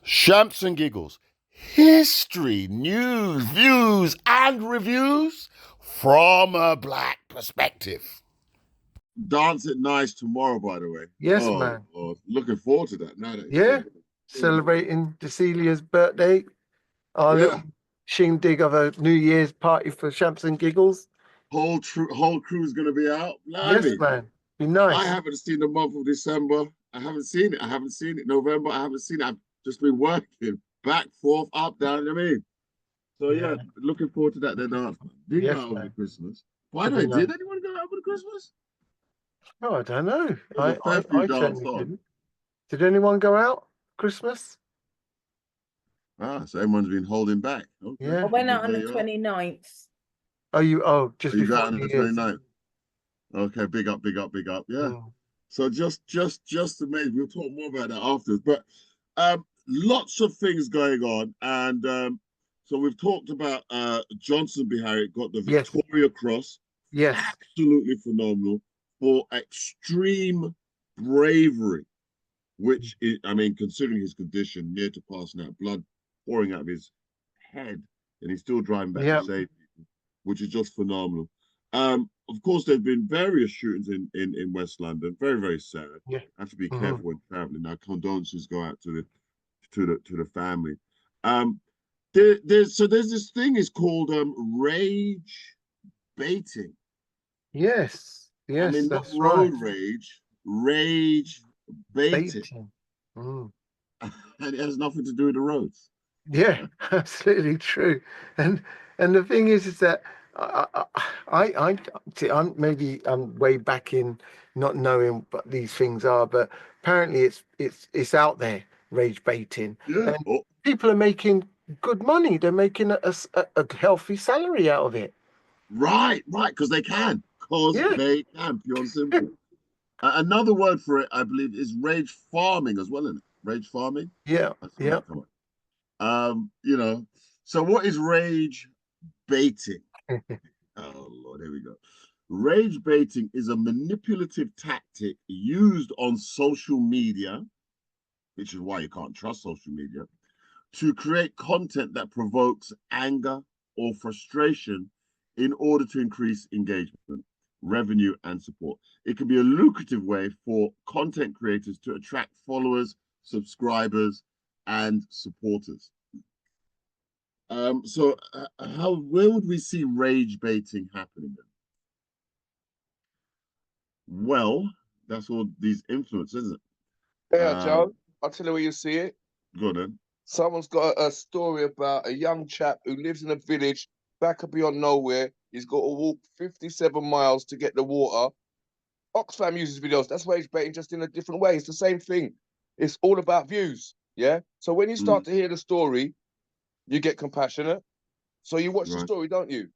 Shamps and Giggles. History, news, views, and reviews from a black perspective. Dance it nice tomorrow, by the way. Yes, Oh, man. Lord. Looking forward to that. Now that it's Yeah. here. Celebrating Decelia's birthday. Our Yeah. little shindig of a New Year's party for Shamps and Giggles. Whole crew's gonna be out. Yes, Blimey. man. Be I nice. haven't seen the month of December. I haven't seen it. November, I haven't seen it. I've just been working back, forth, up, down. You know what I mean? So yeah, looking forward to that. Then dance. Didn't Yes, go out over man. Christmas. Why Should be not? Did nice. anyone go out over Christmas? Oh, I don't know. There's a fair few I dance certainly on. didn't. Did anyone go out Christmas? So everyone's been holding back. Okay. Yeah. I went out on There the you are. 29th. Just You before got on New the Year's. 29th. Okay, big up. Yeah. Mm. So just to make, we'll talk more about that afterwards. But lots of things going on, and so we've talked about Johnson B. Harriet got the Yes. Victoria Cross. Yes. Absolutely phenomenal for extreme bravery, which is, I mean, considering his condition, near to passing out, blood pouring out of his head, and he's still driving back to save people, which is just phenomenal. Of course, there have been various shootings in West London. Very, very sad. Yeah. Have to be careful when traveling. Now, condolences go out to the family. There's this thing is called rage baiting. Yes. I mean, not that's road right. rage baiting. Mm. And it has nothing to do with the roads. Yeah, absolutely true. And the thing is that I'm way back in not knowing what these things are, but apparently it's out there, rage baiting, Yeah. and people are making good money. They're making a healthy salary out of it. Right, because they can. They can, pure and simple. Another word for it, I believe, is rage farming as well, isn't it? Rage farming. Yeah. You know. So what is rage baiting? Oh Lord, here we go. Rage baiting is a manipulative tactic used on social media, which is why you can't trust social media, to create content that provokes anger or frustration in order to increase engagement, revenue, and support. It can be a lucrative way for content creators to attract followers, subscribers, and supporters. Where would we see rage baiting happening then? Well, that's all these influencers, isn't it? Yeah, Joe, I'll tell you where you see it. Go on. Someone's got a story about a young chap who lives in a village back up beyond nowhere. He's got to walk 57 miles to get the water. Oxfam uses videos. That's rage baiting, just in a different way. It's the same thing. It's all about views. Yeah. So when you start to hear the story, you get compassionate. So you watch the story, don't you?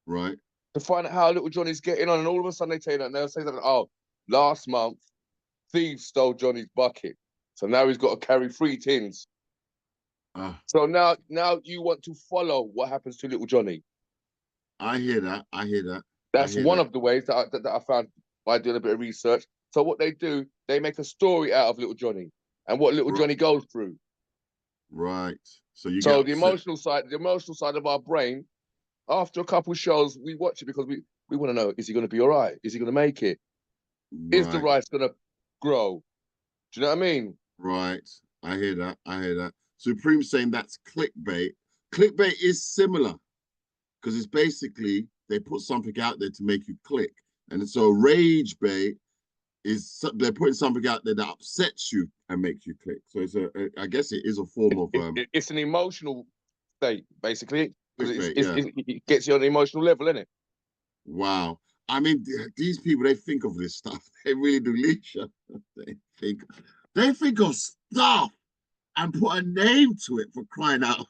Right. To find out how little Johnny's getting on, and all of a sudden they tell you that, and they'll say that, oh, last month thieves stole Johnny's bucket, so now he's got to carry 3 tins. So now you want to follow what happens to little Johnny. I hear that. That's one of the ways that I found by doing a bit of research. So what they do, they make a story out of little Johnny and what little Johnny goes through. Right. So the emotional side of our brain, after a couple of shows, we watch it because we want to know, is he going to be all right? Is he going to make it? Right. Is the rice going to grow? Do you know what I mean? Right. I hear that. Supreme's saying that's clickbait. Clickbait is similar because it's basically they put something out there to make you click. And so rage bait is they're putting something out there that upsets you and makes you click. So I guess it is a form of it's an emotional state, basically. It gets you on an emotional level, isn't it? Wow. I mean, these people, they think of this stuff. They really do, Leisha. They think of stuff and put a name to it, for crying out.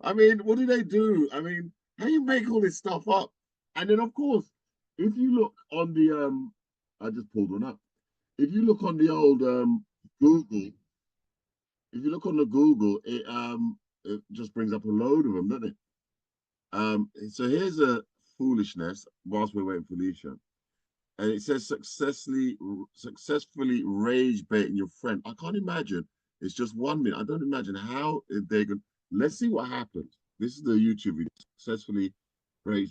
I mean, what do they do? I mean, how you make all this stuff up? And then, of course, if you look on the I just pulled one up. If you look on the old Google, it just brings up a load of them, doesn't it? So here's a foolishness whilst we're waiting for Leisha. And it says successfully rage baiting your friend. I can't imagine. It's just 1 minute. I don't imagine how they're going. Let's see what happens. This is the YouTube video. Successfully rage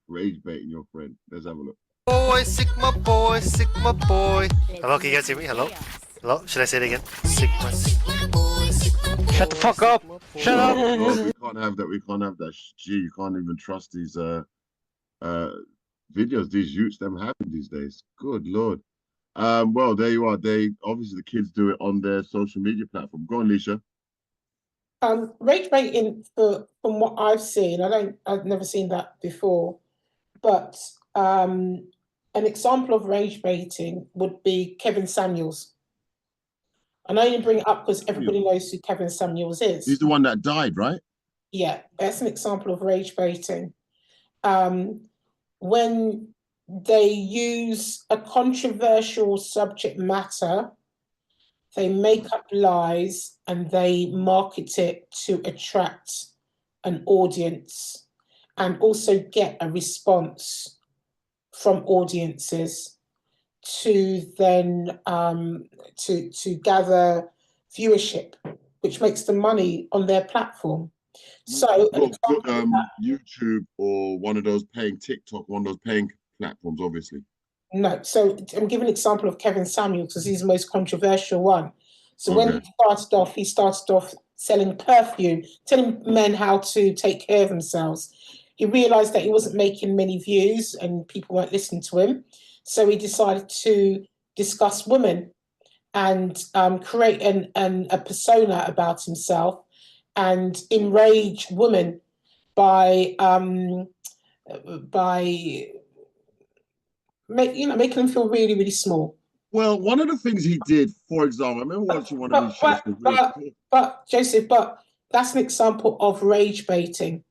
baiting your friend. Let's have a look. Boy, Sigma boy, Sigma boy. Hello, can you guys hear me? Hello? Hello? Should I say it again? Sigma. Shut the fuck up! Shut up! No, we can't have that. We can't have that. Gee, you can't even trust these videos these youths them having these days. Good Lord. Well, there you are. They obviously the kids do it on their social media platform. Go on, Leisha. Rage baiting, from what I've seen, I've never seen that before, but an example of rage baiting would be Kevin Samuels. I know you bring it up because everybody knows who Kevin Samuels is. He's the one that died, right? Yeah, that's an example of rage baiting. When they use a controversial subject matter, they make up lies and they market it to attract an audience and also get a response from audiences to then to gather viewership, which makes them money on their platform. So YouTube or one of those paying TikTok, one of those paying platforms, obviously. No, so I'm giving an example of Kevin Samuels because he's the most controversial one. So when he started off selling perfume, telling men how to take care of themselves. He realized that he wasn't making many views and people weren't listening to him. So he decided to discuss women and create a persona about himself and enrage women by making them feel really, really small. Well, one of the things he did, for example, I remember watching one of these shows. But Joseph, that's an example of rage baiting.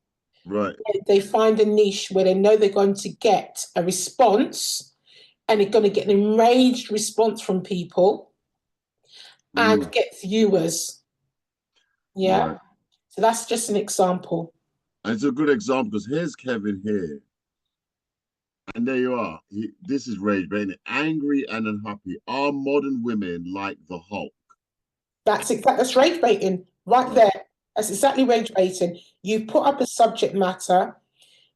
Right. They find a niche where they know they're going to get a response and they're going to get an enraged response from people and get viewers. Yeah. Right. So that's just an example. And it's a good example because here's Kevin here. And there you are. This is rage baiting. Angry and unhappy. Are modern women like the Hulk? That's rage baiting right there. That's exactly rage baiting. You put up a subject matter.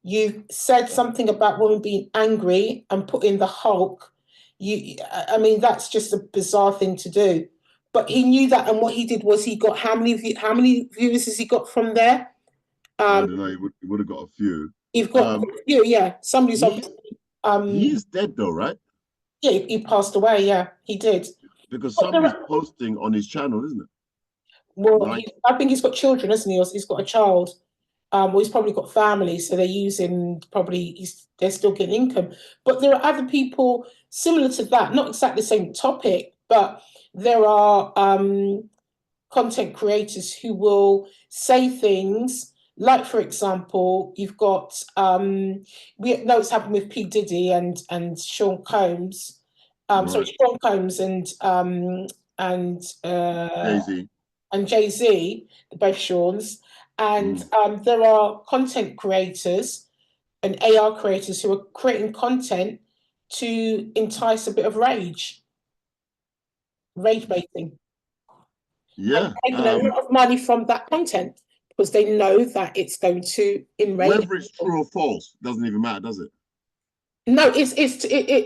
You said something about women being angry and put in the Hulk. I mean, that's just a bizarre thing to do. But he knew that, and what he did was he got how many viewers has he got from there? I don't know. He would have got a few. You've got a few, yeah. Somebody's obviously. He's dead though, right? Yeah, he passed away. Yeah, he did. Because somebody's posting on his channel, isn't it? Well, right. I think he's got children, isn't he? He's got a child. Well, he's probably got family, so they're using they're still getting income. But there are other people similar to that, not exactly the same topic, but there are content creators who will say things like, for example, you've got we know it's happened with P. Diddy and Sean Combs. Right. Sorry, Sean Combs and Jay-Z. And Jay-Z, both Sean's. And there are content creators and AR creators who are creating content to entice a bit of rage baiting. Yeah. And taking a lot of money from that content because they know that it's going to enrage. Whether it's true or false, doesn't even matter, does it? No,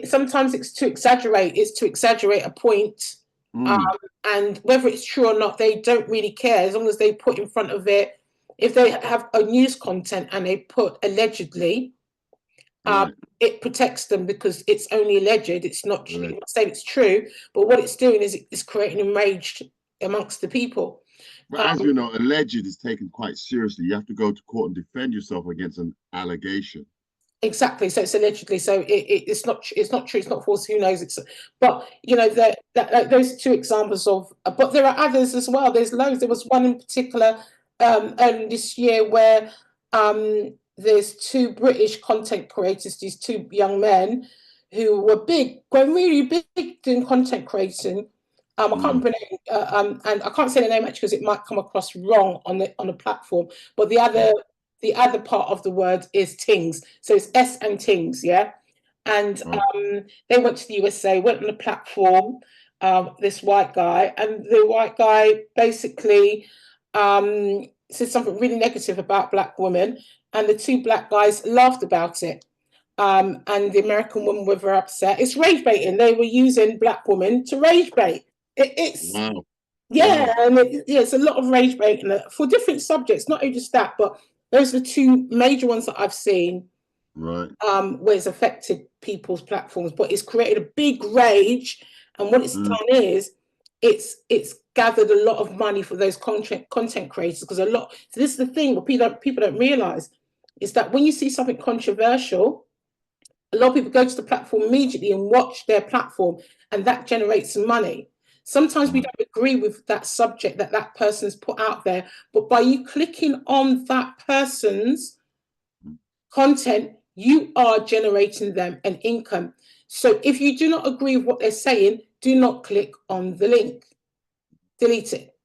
sometimes it's to exaggerate. It's to exaggerate a point. And whether it's true or not, they don't really care as long as they put in front of it. If they have a news content and they put allegedly, it protects them because it's only alleged. It's not true. I'm not saying it's true, but what it's doing is it's creating enraged amongst the people. But as you know, alleged is taken quite seriously. You have to go to court and defend yourself against an allegation. Exactly. So it's allegedly. So it's not true. It's not false. Who knows? But you know those two examples of. But there are others as well. There's loads. There was one in particular early this year where there's two British content creators. These two young men who were going really big doing content creating. I can't remember and I can't say the name actually because it might come across wrong on the platform. But the other part of the word is Tings. So it's S and Tings, yeah. and Right. they went to the USA, went on the platform. This white guy, and the white guy basically said something really negative about black women, and the two black guys laughed about it. And the American women were very upset. It's rage baiting. They were using black women to rage bait. It's Wow. yeah, and it's a lot of rage baiting for different subjects, not only just that, but those are the two major ones that I've seen Right. where it's affected people's platforms, but it's created a big rage. And what it's done is it's gathered a lot of money for those content creators, because a lot. So this is the thing what people don't realize is that when you see something controversial, a lot of people go to the platform immediately and watch their platform, and that generates money. Sometimes we don't agree with that subject that person's put out there, but by you clicking on that person's content, you are generating them an income. So if you do not agree with what they're saying, do not click on the link. Delete it.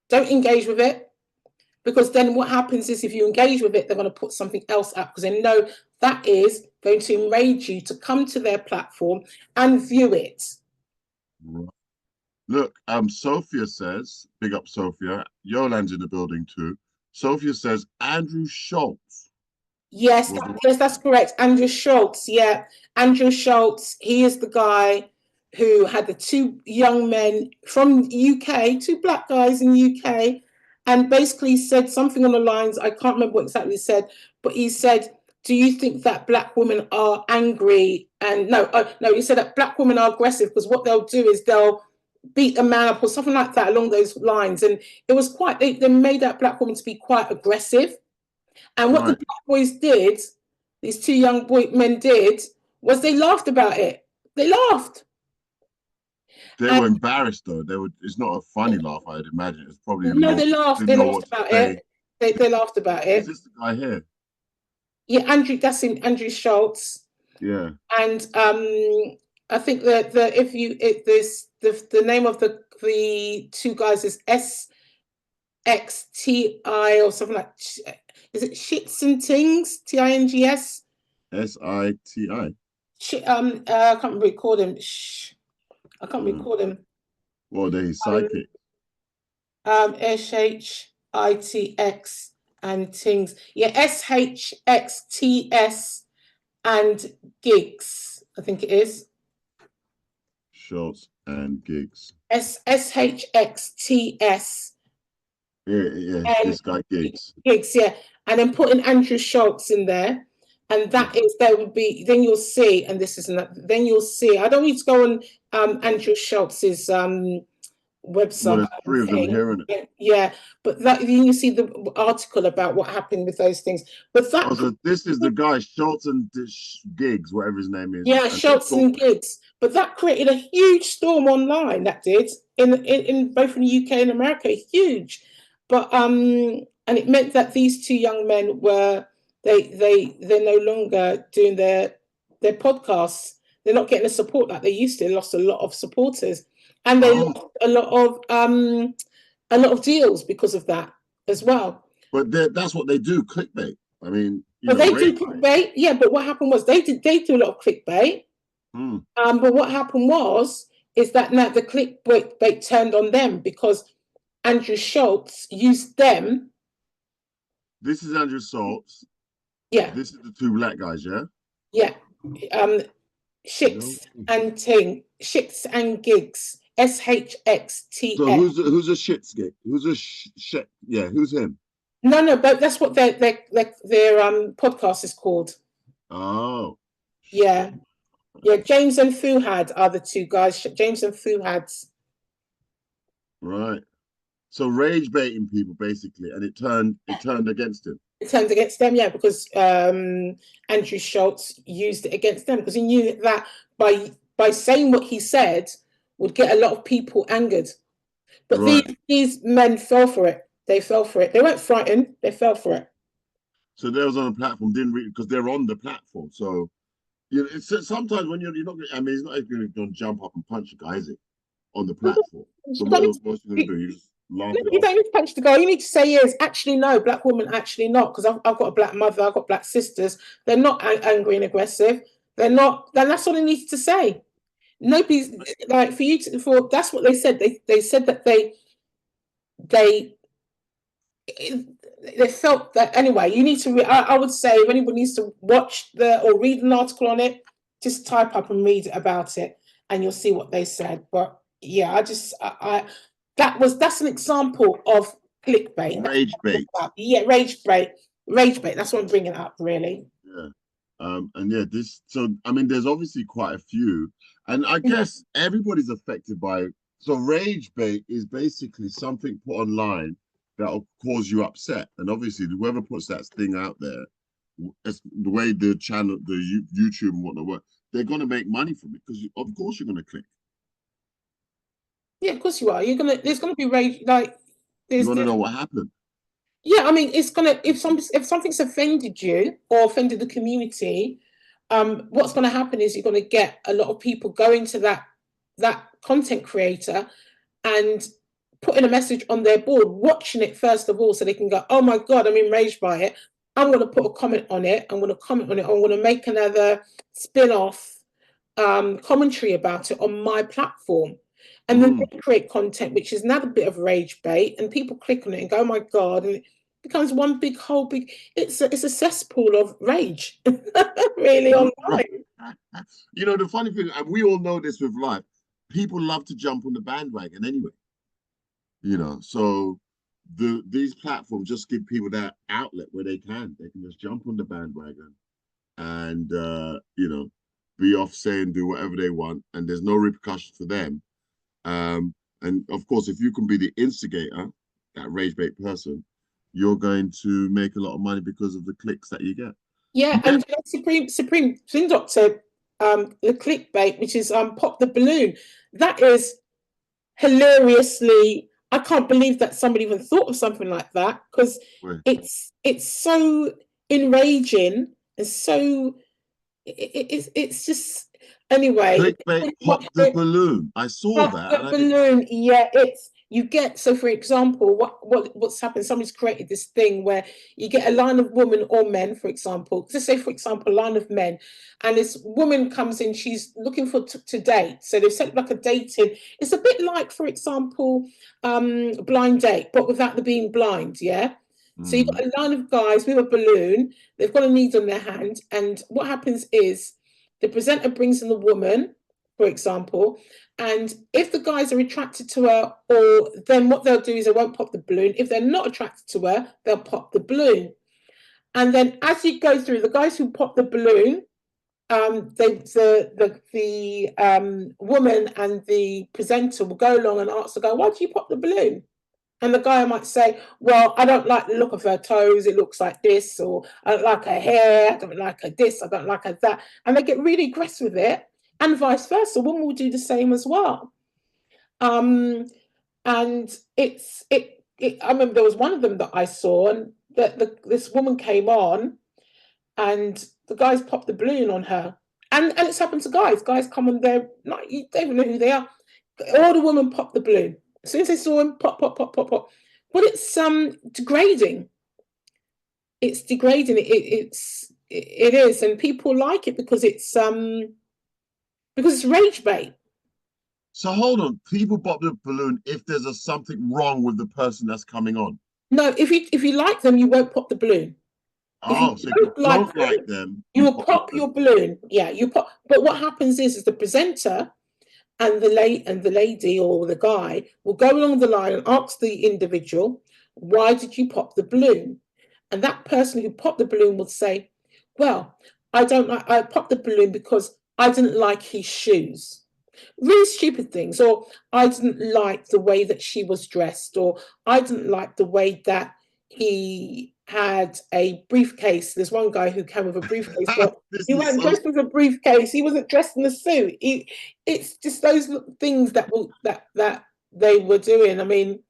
Don't engage with it, because then what happens is if you engage with it, they're going to put something else up, because they know that is going to enrage you to come to their platform and view it. Right. Look, Sophia says, big up Sophia. Yolan's in the building too. Sophia says Andrew Schultz. Yes, that's correct. Andrew Schultz, yeah. Andrew Schultz, he is the guy who had the two young men from UK, two black guys in UK, and basically said something on the lines, I can't remember what exactly he said, but he said, do you think that black women are angry? And no, he said that black women are aggressive, because what they'll do is they'll beat a man up or something like that along those lines. And it was quite, they made that black woman to be quite aggressive. And what the black boys did, these two young men did, was they laughed about it. They laughed. They were embarrassed though. It's not a funny laugh, I'd imagine. It's probably no, they laughed. They laughed about it. They laughed about it. Is this the guy here? Yeah, Andrew Schultz. Yeah. And I think that the name of the two guys is SXTI or something like. Is it Shits and Tings? TINGS? SITI. I can't record him. I can't record him. Well, they psychic. SHITX and Tings. Yeah, SHXTS and Gigs, I think it is. Schultz and Gigs. SHXTS. Yeah, this guy Gigs. Gigs, yeah. And then putting Andrew Schultz in there. And that is, there would be, then you'll see, and this isn't, then you'll see, I don't need to go on Andrew Schultz's website. Well, there's three of them here, isn't it? Yeah, but that you see the article about what happened with those things. But that also, this is the guy, Schultz and Gigs, whatever his name is. Yeah, Schultz and Gigs. But that created a huge storm online, that did, in both in the UK and America, huge. But and it meant that these two young men were they're no longer doing their podcasts. They're not getting the support like they used to. They lost a lot of supporters, and they lost a lot of deals because of that as well. But that's what they do, clickbait. I mean, but they do clickbait, yeah. But what happened was they do a lot of clickbait. But what happened is that now the clickbait turned on them, because Andrew Schultz used them. This is Andrew Schultz. Yeah. This is the two black guys, yeah? Yeah. Shits and Shits and Gigs. SHXTS. So who's a shits gig? Who's a shit? Yeah, who's him? No, but that's what their podcast is called. Oh. Yeah. Yeah, James and Fuhad are the two guys. James and Fuhad's. Right. So rage baiting people basically, and it turned against him. It turned against them, yeah, because Andrew Schultz used it against them, because he knew that by saying what he said would get a lot of people angered. But these men fell for it. They fell for it. They weren't frightened. They fell for it. So they was on the platform, didn't read, because they're on the platform. So it's sometimes when you're not. I mean, it's not even going to jump up and punch a guy, is it? On the platform. So what's you going to do? You just laugh. You don't need to punch the guy. You need to say yes. Actually, no, black women. Actually, not, because I've got a black mother. I've got black sisters. They're not angry and aggressive. They're not. Then that's all they needed to say. Nobody's like for you to. For that's what they said. They said that they felt that anyway. You need to. I would say if anybody needs to watch or read an article on it, just type up and read about it, and you'll see what they said. But yeah, that's an example of clickbait. Rage bait. Yeah, rage bait. That's what I'm bringing up, really. Yeah. And yeah, so I mean, there's obviously quite a few, and I guess everybody's affected by. So rage bait is basically something put online that'll cause you upset, and obviously whoever puts that thing out there, the way the channel, the YouTube and whatnot work, they're going to make money from it because of course you're going to click. Yeah, of course you are. There's gonna be rage. Like, You want to know what happened? Yeah, I mean, it's gonna if something's offended you or offended the community, what's gonna happen is you're gonna get a lot of people going to that content creator and putting a message on their board, watching it first of all, so they can go, oh my God, I'm enraged by it. I'm gonna put a comment on it. I'm gonna comment on it. I'm gonna make another spin-off commentary about it on my platform. And then they create content, which is another bit of rage bait, and people click on it and go, oh my God, and it becomes one big it's a cesspool of rage, really, online. You know, the funny thing, and we all know this with life, people love to jump on the bandwagon anyway. You know, so these platforms just give people that outlet where they can just jump on the bandwagon and, you know, be off saying, do whatever they want, and there's no repercussions for them. And of course, if you can be the instigator, that rage bait person, you're going to make a lot of money because of the clicks that you get. Yeah, and Supreme Spin Doctor, the clickbait, which is pop the balloon, that is hilariously. I can't believe that somebody even thought of something like that, because it's so enraging and so it's just. Anyway, clickbait, pop the balloon. I saw that. The balloon, yeah, you get, so for example, what's happened, somebody's created this thing where you get a line of women or men, for example, let's say, for example, a line of men, and this woman comes in, she's looking for to date, so they've set up like a dating, it's a bit like, for example, blind date, but without the being blind, yeah? So you've got a line of guys with a balloon, they've got a needle in their hand, and what happens is, the presenter brings in the woman, for example, and if the guys are attracted to her, or then what they'll do is they won't pop the balloon. If they're not attracted to her, they'll pop the balloon. And then as you go through, the guys who pop the balloon, the woman and the presenter will go along and ask the guy, why do you pop the balloon? And the guy might say, well, I don't like the look of her toes. It looks like this, or I don't like her hair. I don't like her this. I don't like her that. And they get really aggressive with it, and vice versa. Women will do the same as well. And I remember there was one of them that I saw, and this woman came on, and the guys popped the balloon on her. And it's happened to guys. Guys come on there, you don't even know who they are. All the women pop the balloon. As soon as they saw him, pop, pop, pop, pop, pop. But it's degrading. It's degrading. It is, and people like it because it's rage bait. So hold on, people pop the balloon if there's something wrong with the person that's coming on. No, if you like them, you won't pop the balloon. Oh, so if you don't like them, you will pop your balloon. Yeah, you pop. But what happens is the presenter and the lady or the guy will go along the line and ask the individual, why did you pop the balloon? And that person who popped the balloon will say, well, I popped the balloon because I didn't like his shoes. Really stupid things. Or I didn't like the way that she was dressed, or I didn't like the way that he had a briefcase. There's one guy who came with a briefcase, but he wasn't dressed with a briefcase. He wasn't dressed in a suit. It's just those things that they were doing. I mean,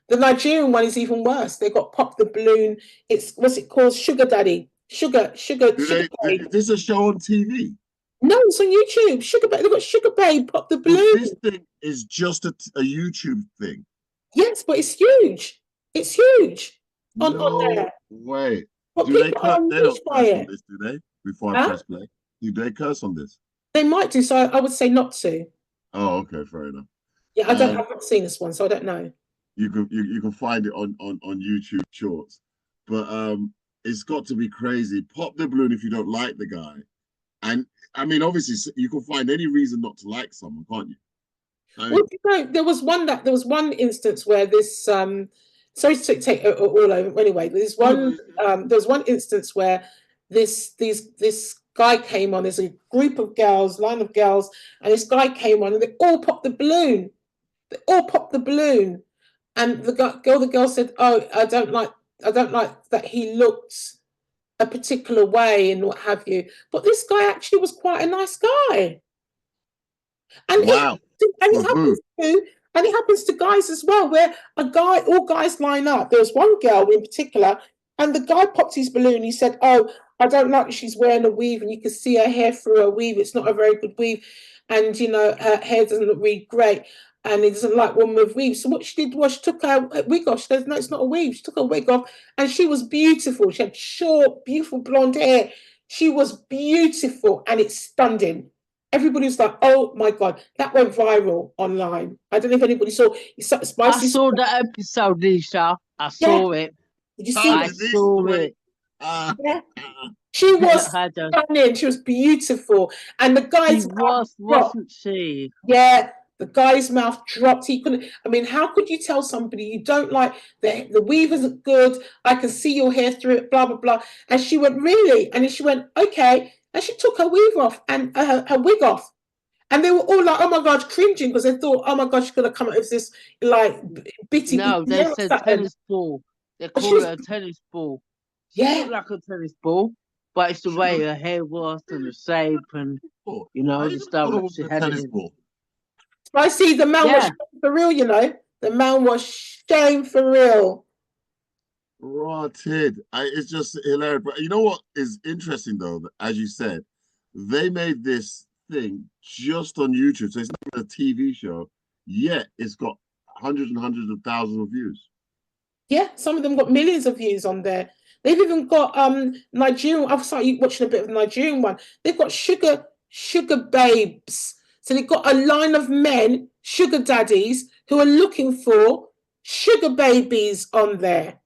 the Nigerian one is even worse. They got popped the balloon. It's what's it called? Sugar daddy. Sugar daddy. Is this a show on TV? No, it's on YouTube. Sugar babe. They got Sugar Babe pop the balloon. This thing is just a YouTube thing. Yes, but it's huge. It's huge. On No there. way. But Do they people cut? are They don't amused by press on it. this, do they? Before I press play. Do they curse on this? They might do, so I would say not to. Oh, okay, fair enough. Yeah, I've not seen this one, so I don't know. You can find it on YouTube Shorts, but it's got to be crazy. Pop the balloon if you don't like the guy, and I mean, obviously, you can find any reason not to like someone, can't you? I mean, Well, you know, there was one instance where this sorry to take it all over anyway. There's one instance where this guy came on. There's a group of girls, line of girls, and this guy came on, and they all popped the balloon. They all popped the balloon, and the girl said, "Oh, I don't like that he looked a particular way and what have you." But this guy actually was quite a nice guy, and wow. it happens to guys as well, where all guys line up. There was one girl in particular, and the guy popped his balloon. He said, "Oh, I don't like that she's wearing a weave, and you can see her hair through her weave. It's not a very good weave, and you know her hair doesn't look really great, and it doesn't like women with weave." So what she did was she took her wig off. She said, "No, it's not a weave." She took her wig off, and she was beautiful. She had short, beautiful blonde hair. She was beautiful, and it's stunning. Everybody was like, "Oh my God," that went viral online. I don't know if anybody saw. I saw that episode, Lisa. I saw it. Did you see I it? saw it. Yeah. She was stunning. She was beautiful, and the guy's wasn't she? Yeah, the guy's mouth dropped. He couldn't. I mean, how could you tell somebody you don't like the weave isn't good? I can see your hair through it. Blah blah blah. And she went, "Really?" And then she went, "Okay." And she took her weave off and her wig off. And they were all like, "Oh my God," cringing because they thought, "Oh my God, she's going to come out with this like bitty." No, they said tennis ball. They call it a tennis ball. She looked like a tennis ball, but it's the way her hair was and the shape and, you know, the stuff that she had in it. I see the man was for real, you know. The man was shame for real. Rotted. It's just hilarious. But you know what is interesting though, as you said, they made this thing just on YouTube. So it's not a TV show, yet it's got hundreds and hundreds of thousands of views. Yeah, some of them got millions of views on there. They've even got Nigerian. I've started watching a bit of the Nigerian one. They've got sugar babes. So they've got a line of men, sugar daddies, who are looking for sugar babies on there.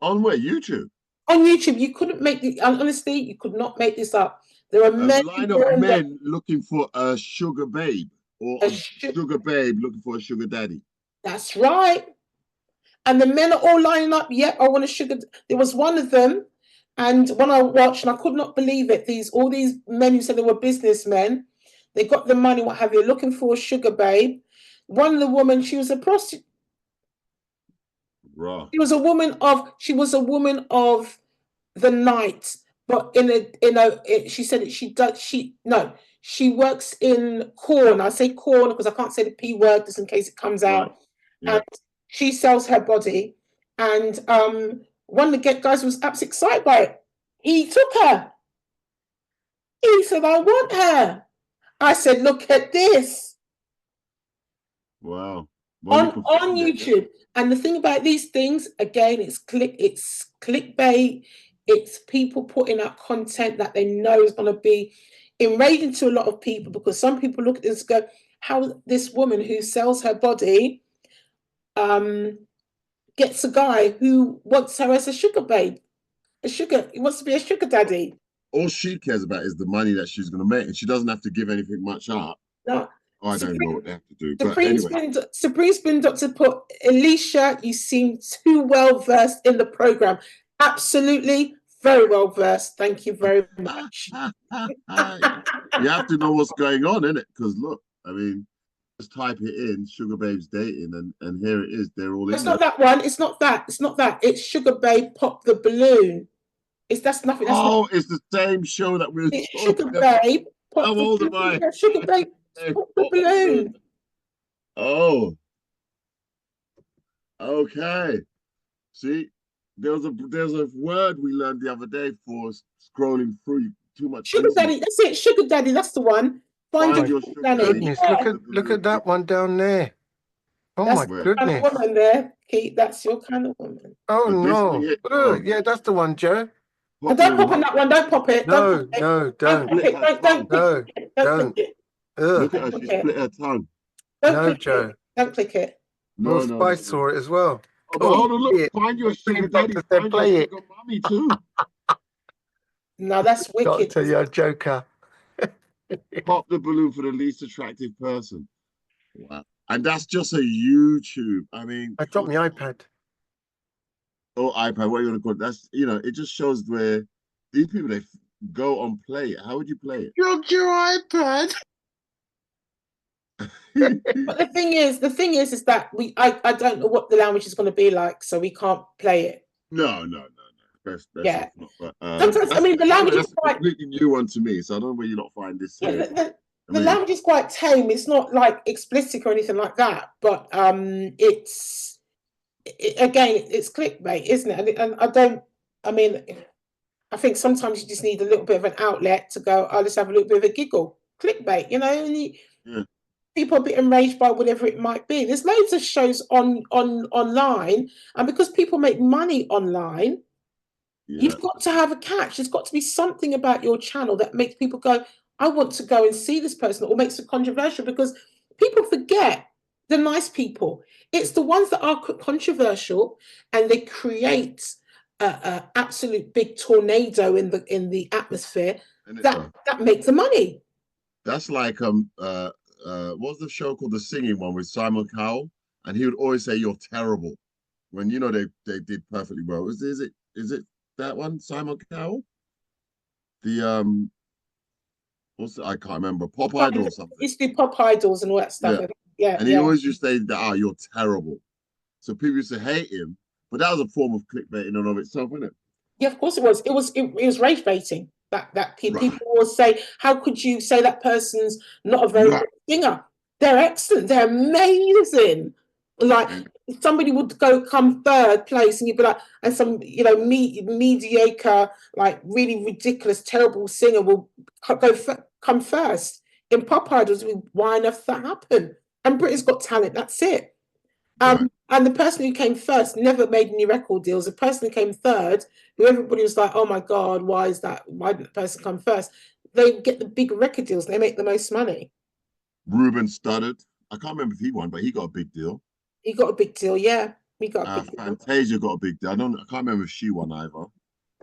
On where? YouTube? On YouTube. You couldn't make the honestly, you could not make this up. There are a line of men looking for a sugar babe, or a sugar babe looking for a sugar daddy. That's right. And the men are all lining up. Yep, I want a sugar. There was one of them, and when I watched, and I could not believe it. All these men who said they were businessmen, they got the money, what have you, looking for a sugar babe. One of the women, she was a prostitute. Right. She was a woman of the night, but she said that she works in corn. I say corn because I can't say the P word just in case it comes out. Right. Yeah. And she sells her body, and one of the guys was absolutely excited by it. He took her. He said, "I want her." I said, "Look at this." Wow. On YouTube. And the thing about these things, again, it's clickbait. It's people putting out content that they know is going to be enraging to a lot of people, because some people look at this and go, how this woman who sells her body gets a guy who wants her as a sugar babe. He wants to be a sugar daddy. All she cares about is the money that she's going to make, and she doesn't have to give anything much up. No. I don't know what they have to do. Supreme Spin Doctor put, "Alicia, you seem too well versed in the program." Absolutely, very well versed. Thank you very much. You have to know what's going on, innit? Because look, I mean, just type it in, Sugar Babes Dating, and here it is. They're all in. It's not that one. It's not that. It's not that. It's Sugar Babe Pop the Balloon. That's nothing. It's the same show that we're. It's Sugar Babe. How old am I? Sugar Babe. Pop the balloon. Oh. Okay. See, there's a word we learned the other day for scrolling through too much. Sugar daddy. That's it. Sugar daddy. That's the one. Find your sugar daddy. Look at that one down there. Oh my goodness. Kind of woman there, Keith. That's your kind of woman. Oh no. Yeah, that's the one, Joe. And don't pop on that one. Don't pop it. No, Don't pop it. no, Don't don't. click it. Don't No, click it. Don't click it. Look Ugh. at her. She Okay. split her tongue. Don't No, click Joe. it. Don't click it. No, Will no, Spice no. saw it as well. Oh, but hold on, Play look. it. Find your sugar Doctor daddy. said Find your play it. sugar mommy too. No, that's wicked. Doctor, you're a joker. Pop the balloon for the least attractive person. Wow. And that's just a YouTube. I mean, I dropped my iPad. or iPad, what you want to call it. That's, you know, it just shows where these people, they go on play it. How would you play it? Dropped your iPad. But the thing is that I don't know what the language is going to be like, so we can't play it. No. Best Yeah. off not. But, Sometimes, I mean, the language that's is a quite. completely new one to me, so I don't know where you lot find this. Yeah, the I mean, language is quite tame. It's not like explicit or anything like that, but it's again, it's clickbait, isn't it? And I think sometimes you just need a little bit of an outlet to go, oh, let's have a little bit of a giggle. Clickbait, you know, and people are a bit enraged by whatever it might be. There's loads of shows online, and because people make money online, you've got to have a catch. There's got to be something about your channel that makes people go, I want to go and see this person, or makes it controversial, because people forget the nice people. It's the ones that are controversial and they create an absolute big tornado in the atmosphere that make the money. That's like what was the show called, The Singing One, with Simon Cowell, and he would always say you're terrible when, you know, they did perfectly well. Is it that one, Simon Cowell? The I can't remember, Pop Idol or something. It's the Pop Idols and all that stuff. Yeah. And he always used to say that, you're terrible. So people used to hate him, but that was a form of clickbait in and of itself, wasn't it? Yeah, of course it was. It was rage baiting. That people will say, how could you say that person's not a very good singer? They're excellent. They're amazing. Like somebody would come third place, and you'd be like, and some, you know, mediocre, like really ridiculous, terrible singer will come first. In Pop Idols, why on earth that happen? And Britain's Got Talent. That's it. And the person who came first never made any record deals. The person who came third, who everybody was like, oh my God, why is that? Why didn't the person come first? They get the big record deals. They make the most money. Ruben Studdard. I can't remember if he won, but he got a big deal. He got a big deal, yeah. He got a big deal. Fantasia got a big deal. I can't remember if she won either.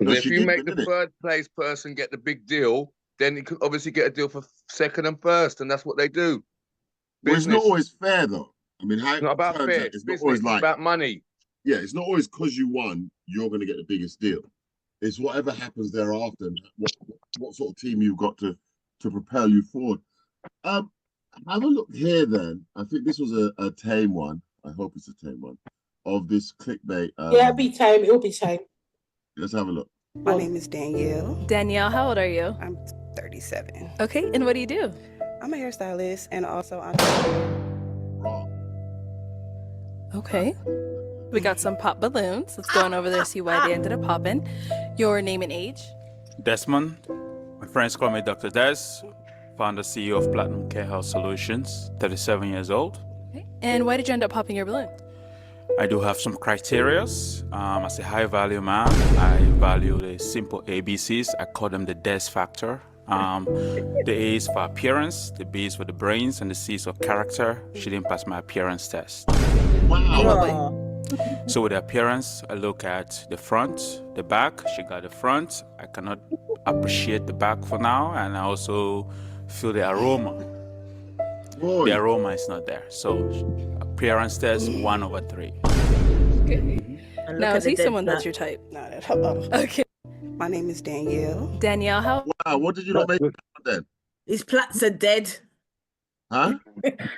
No, if you make the third place person get the big deal, then you could obviously get a deal for second and first, and that's what they do. Well, it's not always fair, though. I mean, it's not about fair. It's not always like, about money. Yeah, it's not always because you won, you're going to get the biggest deal. It's whatever happens thereafter, and what sort of team you've got to propel you forward. Have a look here, then. I think this was a tame one. I hope it's a tame one of this clickbait. Yeah, it'll be tame. It'll be tame. Let's have a look. My name is Danielle. Danielle, how old are you? I'm 37. Okay, and what do you do? I'm a hairstylist, and also I'm Wrong. Okay. We got some pop balloons. Let's go on over there, see why they ended up popping. Your name and age? Desmond. My friends call me Dr. Des, founder CEO of Platinum Care Health Solutions, 37 years old. Okay. And why did you end up popping your balloon? I do have some criterias. As a high value man, I value the simple ABCs. I call them the Des factor. The A is for appearance, the B is for the brains, and the C is for character. She didn't pass my appearance test. Wow. So with the appearance, I look at the front, the back. She got the front. I cannot appreciate the back for now, and I also feel the aroma. Boy. The aroma is not there. So appearance test 1/3. Okay. Now, is he someone that's your type? not at all. Okay. My name is Danielle. Danielle, how? Wow, what did you not make then? His plaits are dead. Huh?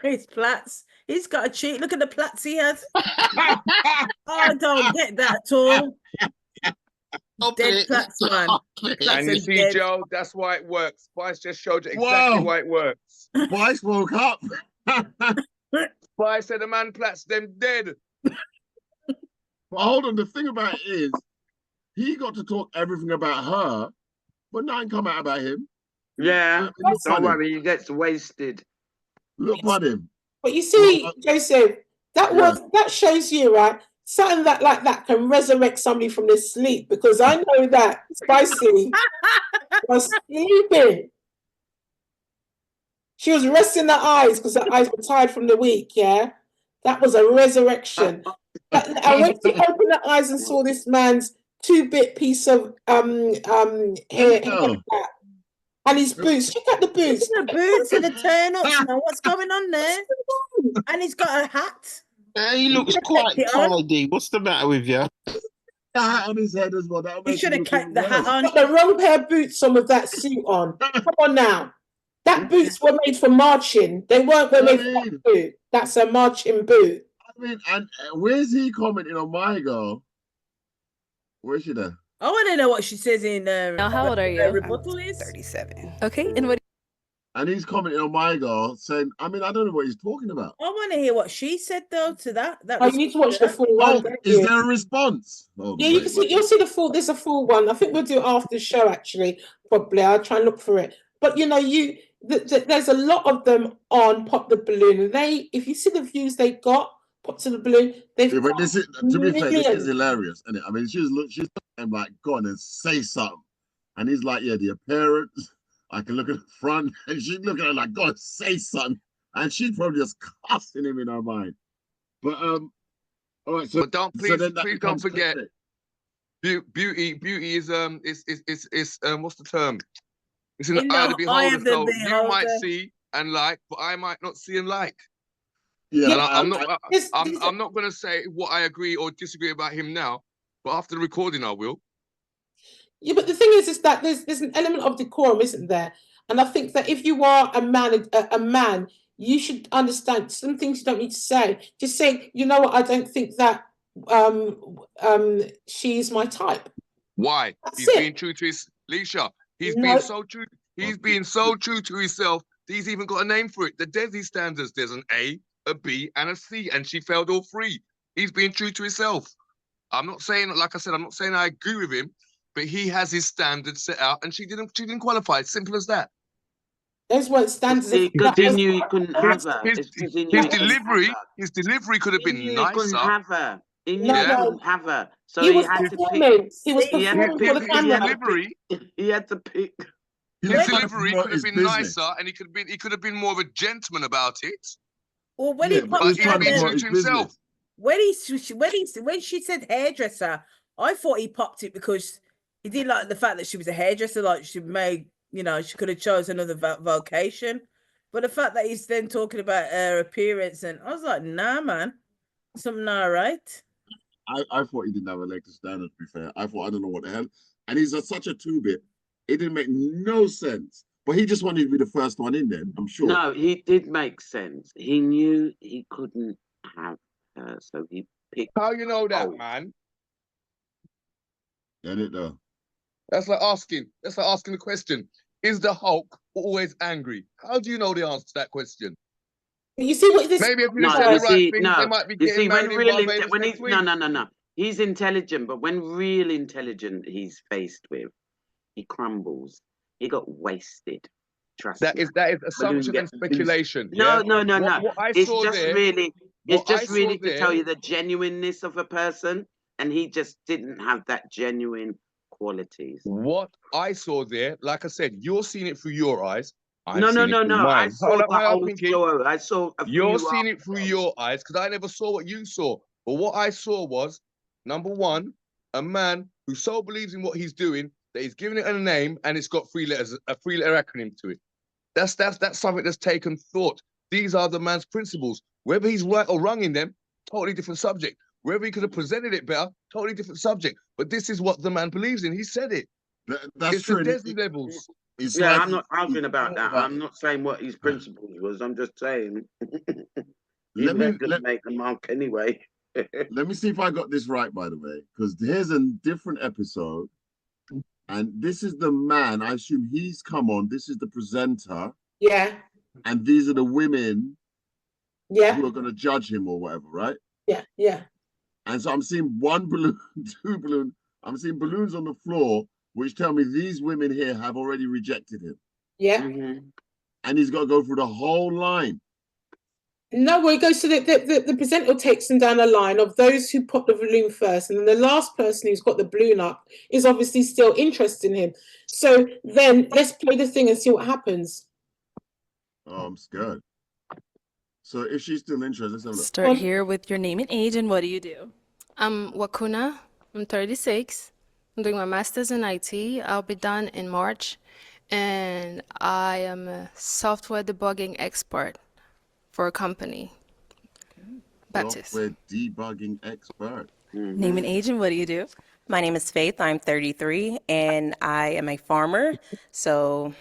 His plaits. He's got a cheek. Look at the plaits he has. I don't get that at all. Dead plaits, man. And you see, dead. Joe, that's why it works. Spice just showed you exactly why it works. Spice woke up. Spice said the man plaits them dead. But hold on, the thing about it is, he got to talk everything about her, but nothing come out about him. Yeah, Look don't at him. worry, he gets wasted. Look at him. But you see, Joseph, that shows you, right? something that like that can resurrect somebody from their sleep, because I know that Spicy was sleeping. She was resting her eyes because her eyes were tired from the week, yeah? That was a resurrection. And when she opened her eyes and saw this man's 2-bit piece of hair and his boots, check out the boots. The boots and the turn-ups, now. What's going on there? And he's got a hat. He looks quite tidy. What's the matter with you? The hat on his head as well. He should have kept the hat on. Got the wrong pair of boots on with that suit on. Come on now. That boots were made for marching. They weren't made for that boot. That's a marching boot. I mean, and where's he commenting on my girl? Where's she there? I want to know what she says in. Now, how old are you? Rebuttal is 37. Okay, and what? And he's commenting on my girl, saying, I mean, I don't know what he's talking about. I want to hear what she said though to that. Oh, you need to watch the full one. Is there a response? Oh, yeah, you can see. You'll see the full. There's a full one. I think we'll do it after the show. Actually, probably. I'll try and look for it. But you know, there's a lot of them on Pop the Balloon, and if you see the views they got, Pop to the Balloon, they've but this is, to be fair, this is millions. hilarious, isn't it? I mean, she's like, go on and say something, and he's like, yeah, the appearance. I can look at the front, and she's looking at her like, God, say something, and she's probably just cussing him in her mind. But all right, so but don't please don't forget, beauty is what's the term? It's in the eye of the beholder. So you might see and like, but I might not see and like. Yeah, and I'm not going to say what I agree or disagree about him now, but after the recording, I will. Yeah, but the thing is that there's an element of decorum, isn't there? And I think that if you are a man, you should understand some things you don't need to say. Just say, you know what, I don't think that she's my type. Why? He's being true to his Leisha. He's being so true. He's being so true to himself. He's even got a name for it. The DESI standards. There's an A, a B, and a C, and she failed all three. He's being true to himself. I'm not saying, like I said, I'm not saying I agree with him, but he has his standards set out, and she didn't qualify. It's simple as that. Those weren't standards. Because he knew he couldn't have her. His delivery could have been nicer. He couldn't have her. He knew he couldn't have her. So he had to pick. He was performing for the camera. He had to pick. His delivery could have been nicer, and he could have been more of a gentleman about it. Well, when he but he's being true to himself. When she said hairdresser, I thought he popped it because he didn't like the fact that she was a hairdresser. Like she made, she could have chosen another vocation. But the fact that he's then talking about her appearance, and I was like, nah, man, something not right. I thought he didn't have a leg to stand on, to be fair. I thought, I don't know what the hell. And he's such a two-bit. It didn't make no sense. But he just wanted to be the first one in there, I'm sure. No, he did make sense. He knew he couldn't have her, so he picked. How you know that, man? Get it though. That's like asking the question: is the Hulk always angry? How do you know the answer to that question? You see what this? Maybe if you say the right things, they might be getting married in Barbados next week. No. He's intelligent, but when real intelligent he's faced with, he crumbles. He got wasted. Trust me. That is assumption and speculation. No. What I it's saw just there, really, it's just really to there, tell you the genuineness of a person, and he just didn't have that genuine qualities. What I saw there, like I said, you're seeing it through your eyes. No. I saw the whole story. I saw. You're seeing it through your eyes because I never saw what you saw. But what I saw was, number one, a man who so believes in what he's doing that he's giving it a name and it's got three letters, a three-letter acronym to it. That's something that's taken thought. These are the man's principles. Whether he's right or wrong in them, totally different subject. Whether he could have presented it better, totally different subject. But this is what the man believes in. He said it. That's true. It's the DESI levels. I'm not arguing about that. I'm not saying what his principles was. I'm just saying. Let me make the mark anyway. Let me see if I got this right, by the way, because here's a different episode. And this is the man, I assume he's come on. This is the presenter. Yeah. And these are the women who are going to judge him or whatever, right? Yeah. And so I'm seeing one balloon, two balloons. I'm seeing balloons on the floor, which tell me these women here have already rejected him. Yeah. And he's got to go through the whole line. No, well, it goes to the presenter takes them down the line of those who pop the balloon first, and then the last person who's got the balloon up is obviously still interested in him. So then let's play the thing and see what happens. Oh, I'm scared. So if she's still interested, let's have a look. Start here with your name and age, and what do you do? I'm Wakuna. I'm 36. I'm doing my master's in IT. I'll be done in March. And I am a software debugging expert for a company. Baptist. Software debugging expert. Name and age, and what do you do? My name is Faith. I'm 33, and I am a farmer. So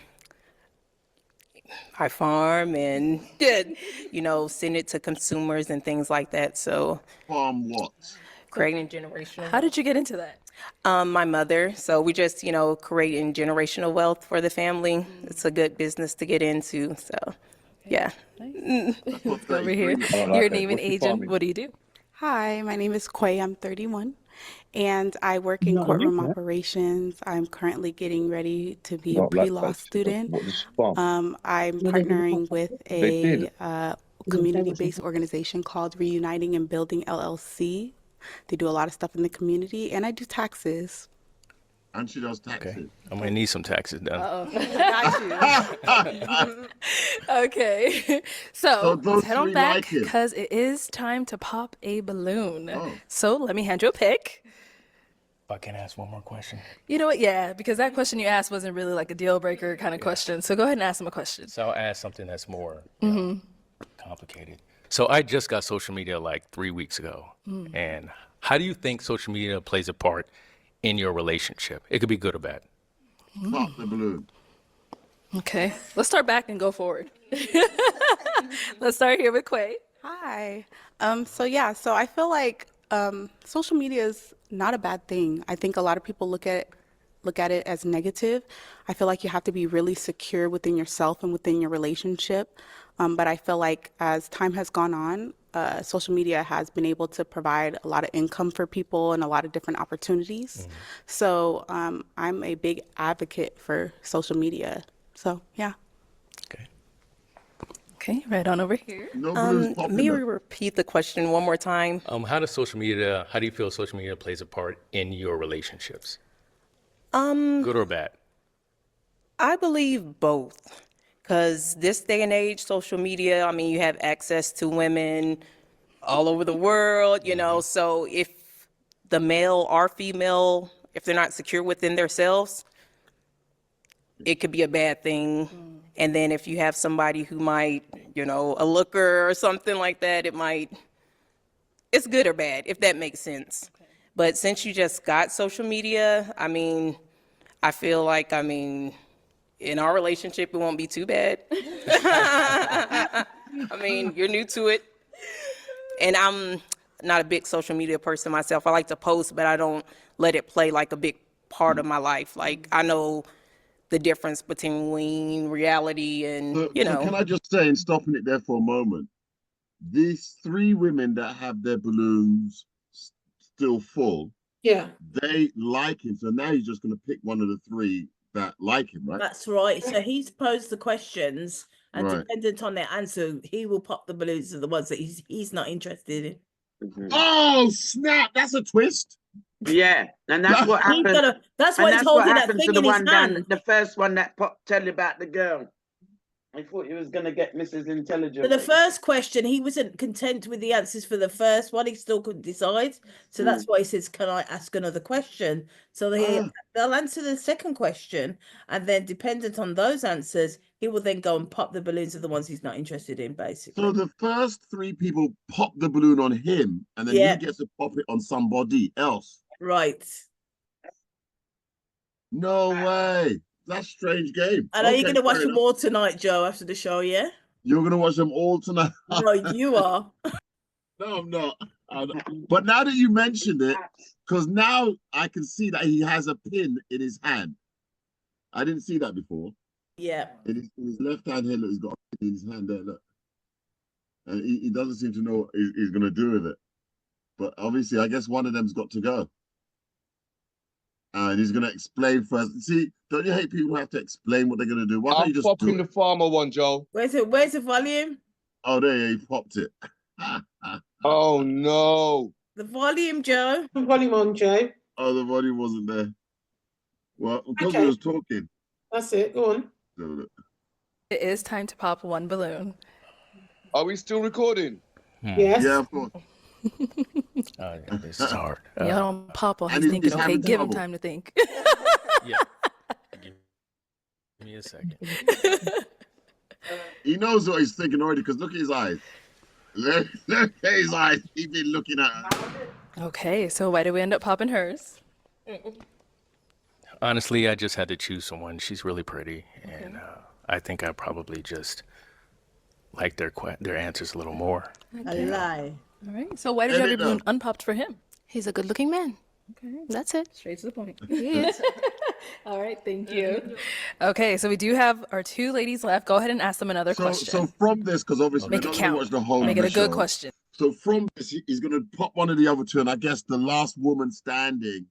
I farm and, you know, send it to consumers and things like that. So farm what? Creating generational. How did you get into that? My mother. So we just, you know, creating generational wealth for the family. It's a good business to get into. So, yeah. Over here, your name and age, and what do you do? Hi, my name is Quay. I'm 31, and I work in courtroom operations. I'm currently getting ready to be a pre-law student. I'm partnering with a community-based organization called Reuniting and Building LLC. They do a lot of stuff in the community, and I do taxes. And she does taxes. Okay. I'm gonna need some taxes done. Okay, so those let's head on three back like it. because it is time to pop a balloon. So let me hand you a pick. If I can ask one more question. You know what? Yeah, because that question you asked wasn't really like a deal breaker kind of question. So go ahead and ask him a question. So I'll ask something that's more complicated. So I just got social media like 3 weeks ago. And how do you think social media plays a part in your relationship? It could be good or bad. Pop the balloon. Okay, let's start back and go forward. Let's start here with Quay. Hi. So I feel like social media is not a bad thing. I think a lot of people look at it as negative. I feel like you have to be really secure within yourself and within your relationship. But I feel like as time has gone on, social media has been able to provide a lot of income for people and a lot of different opportunities. So I'm a big advocate for social media. So, yeah. Okay, right on over here. May we repeat the question one more time? How do you feel social media plays a part in your relationships? Good or bad? I believe both. Because this day and age, social media, I mean, you have access to women all over the world, you know, so if the male or female, if they're not secure within themselves, it could be a bad thing. And then if you have somebody who might, you know, a looker or something like that, it's good or bad, if that makes sense. But since you just got social media, I mean, I feel like, in our relationship, it won't be too bad. I mean, you're new to it. And I'm not a big social media person myself. I like to post, but I don't let it play like a big part of my life. Like, I know the difference between reality and, So can I just say, and stopping it there for a moment, these three women that have their balloons still full, they like him. So now he's just going to pick one of the three that like him, right? That's right. So he's posed the questions, and Right. dependent on their answer, he will pop the balloons to the ones that he's not interested in. Oh snap! That's a twist. Yeah, and that's what He's happened. gonna- that's and why he's holding what that happened thing to the in his one down, hand. the first one that tell you about the girl. I thought he was gonna get Mrs. Intelligent. For the first question, he wasn't content with the answers for the first one. He still couldn't decide. So that's why he says, "Can I ask another question?" So they'll answer the second question, and then dependent on those answers, he will then go and pop the balloons of the ones he's not interested in, basically. So the first three people pop the balloon on him, and then Yeah. he gets to pop it on somebody else. Right. No way. That's a strange game. And are you Okay, going to watch fair them enough. all tonight, Joe, after the show? Yeah. You're gonna watch them all tonight. No, you are. No, I'm not. But now that you mentioned it, because now I can see that he has a pin in his hand. I didn't see that before. Yeah. In his left hand here, look, he's got a pin in his hand there, look. And he doesn't seem to know what he's going to do with it. But obviously, I guess one of them's got to go. And he's going to explain first. See, don't you hate people who have to explain what they're going to do? Why don't you I'm just popping do the it? farmer one, Joe. Where's the volume? Oh, there he popped it. Oh no. The volume, Joe. The volume on, Joe. Oh, the volume wasn't there. Well, because Okay. we was talking. That's it. Go on. It is time to pop one balloon. Are we still recording? Yes. Yeah, of course. This is hard. Y'all don't pop while and he's he's thinking. Okay, having give him trouble. time to think. Yeah. Give me a second. He knows what he's thinking already because look at his eyes. Look at his eyes. He's been looking at her. Okay, so why did we end up popping hers? Honestly, I just had to choose someone. She's really pretty, and I think I probably just like their answers a little more. A lie. All right, so why did you have your balloon unpopped for him? He's a good-looking man. Okay, That's it. straight to the point. He is. All right, thank you. Okay, so we do have our two ladies left. Go ahead and ask them another question. So from this, because obviously Make we're it not going to count. watch the whole Make of it the a good show. question. So from this, he's going to pop one of the other two, and I guess the last woman standing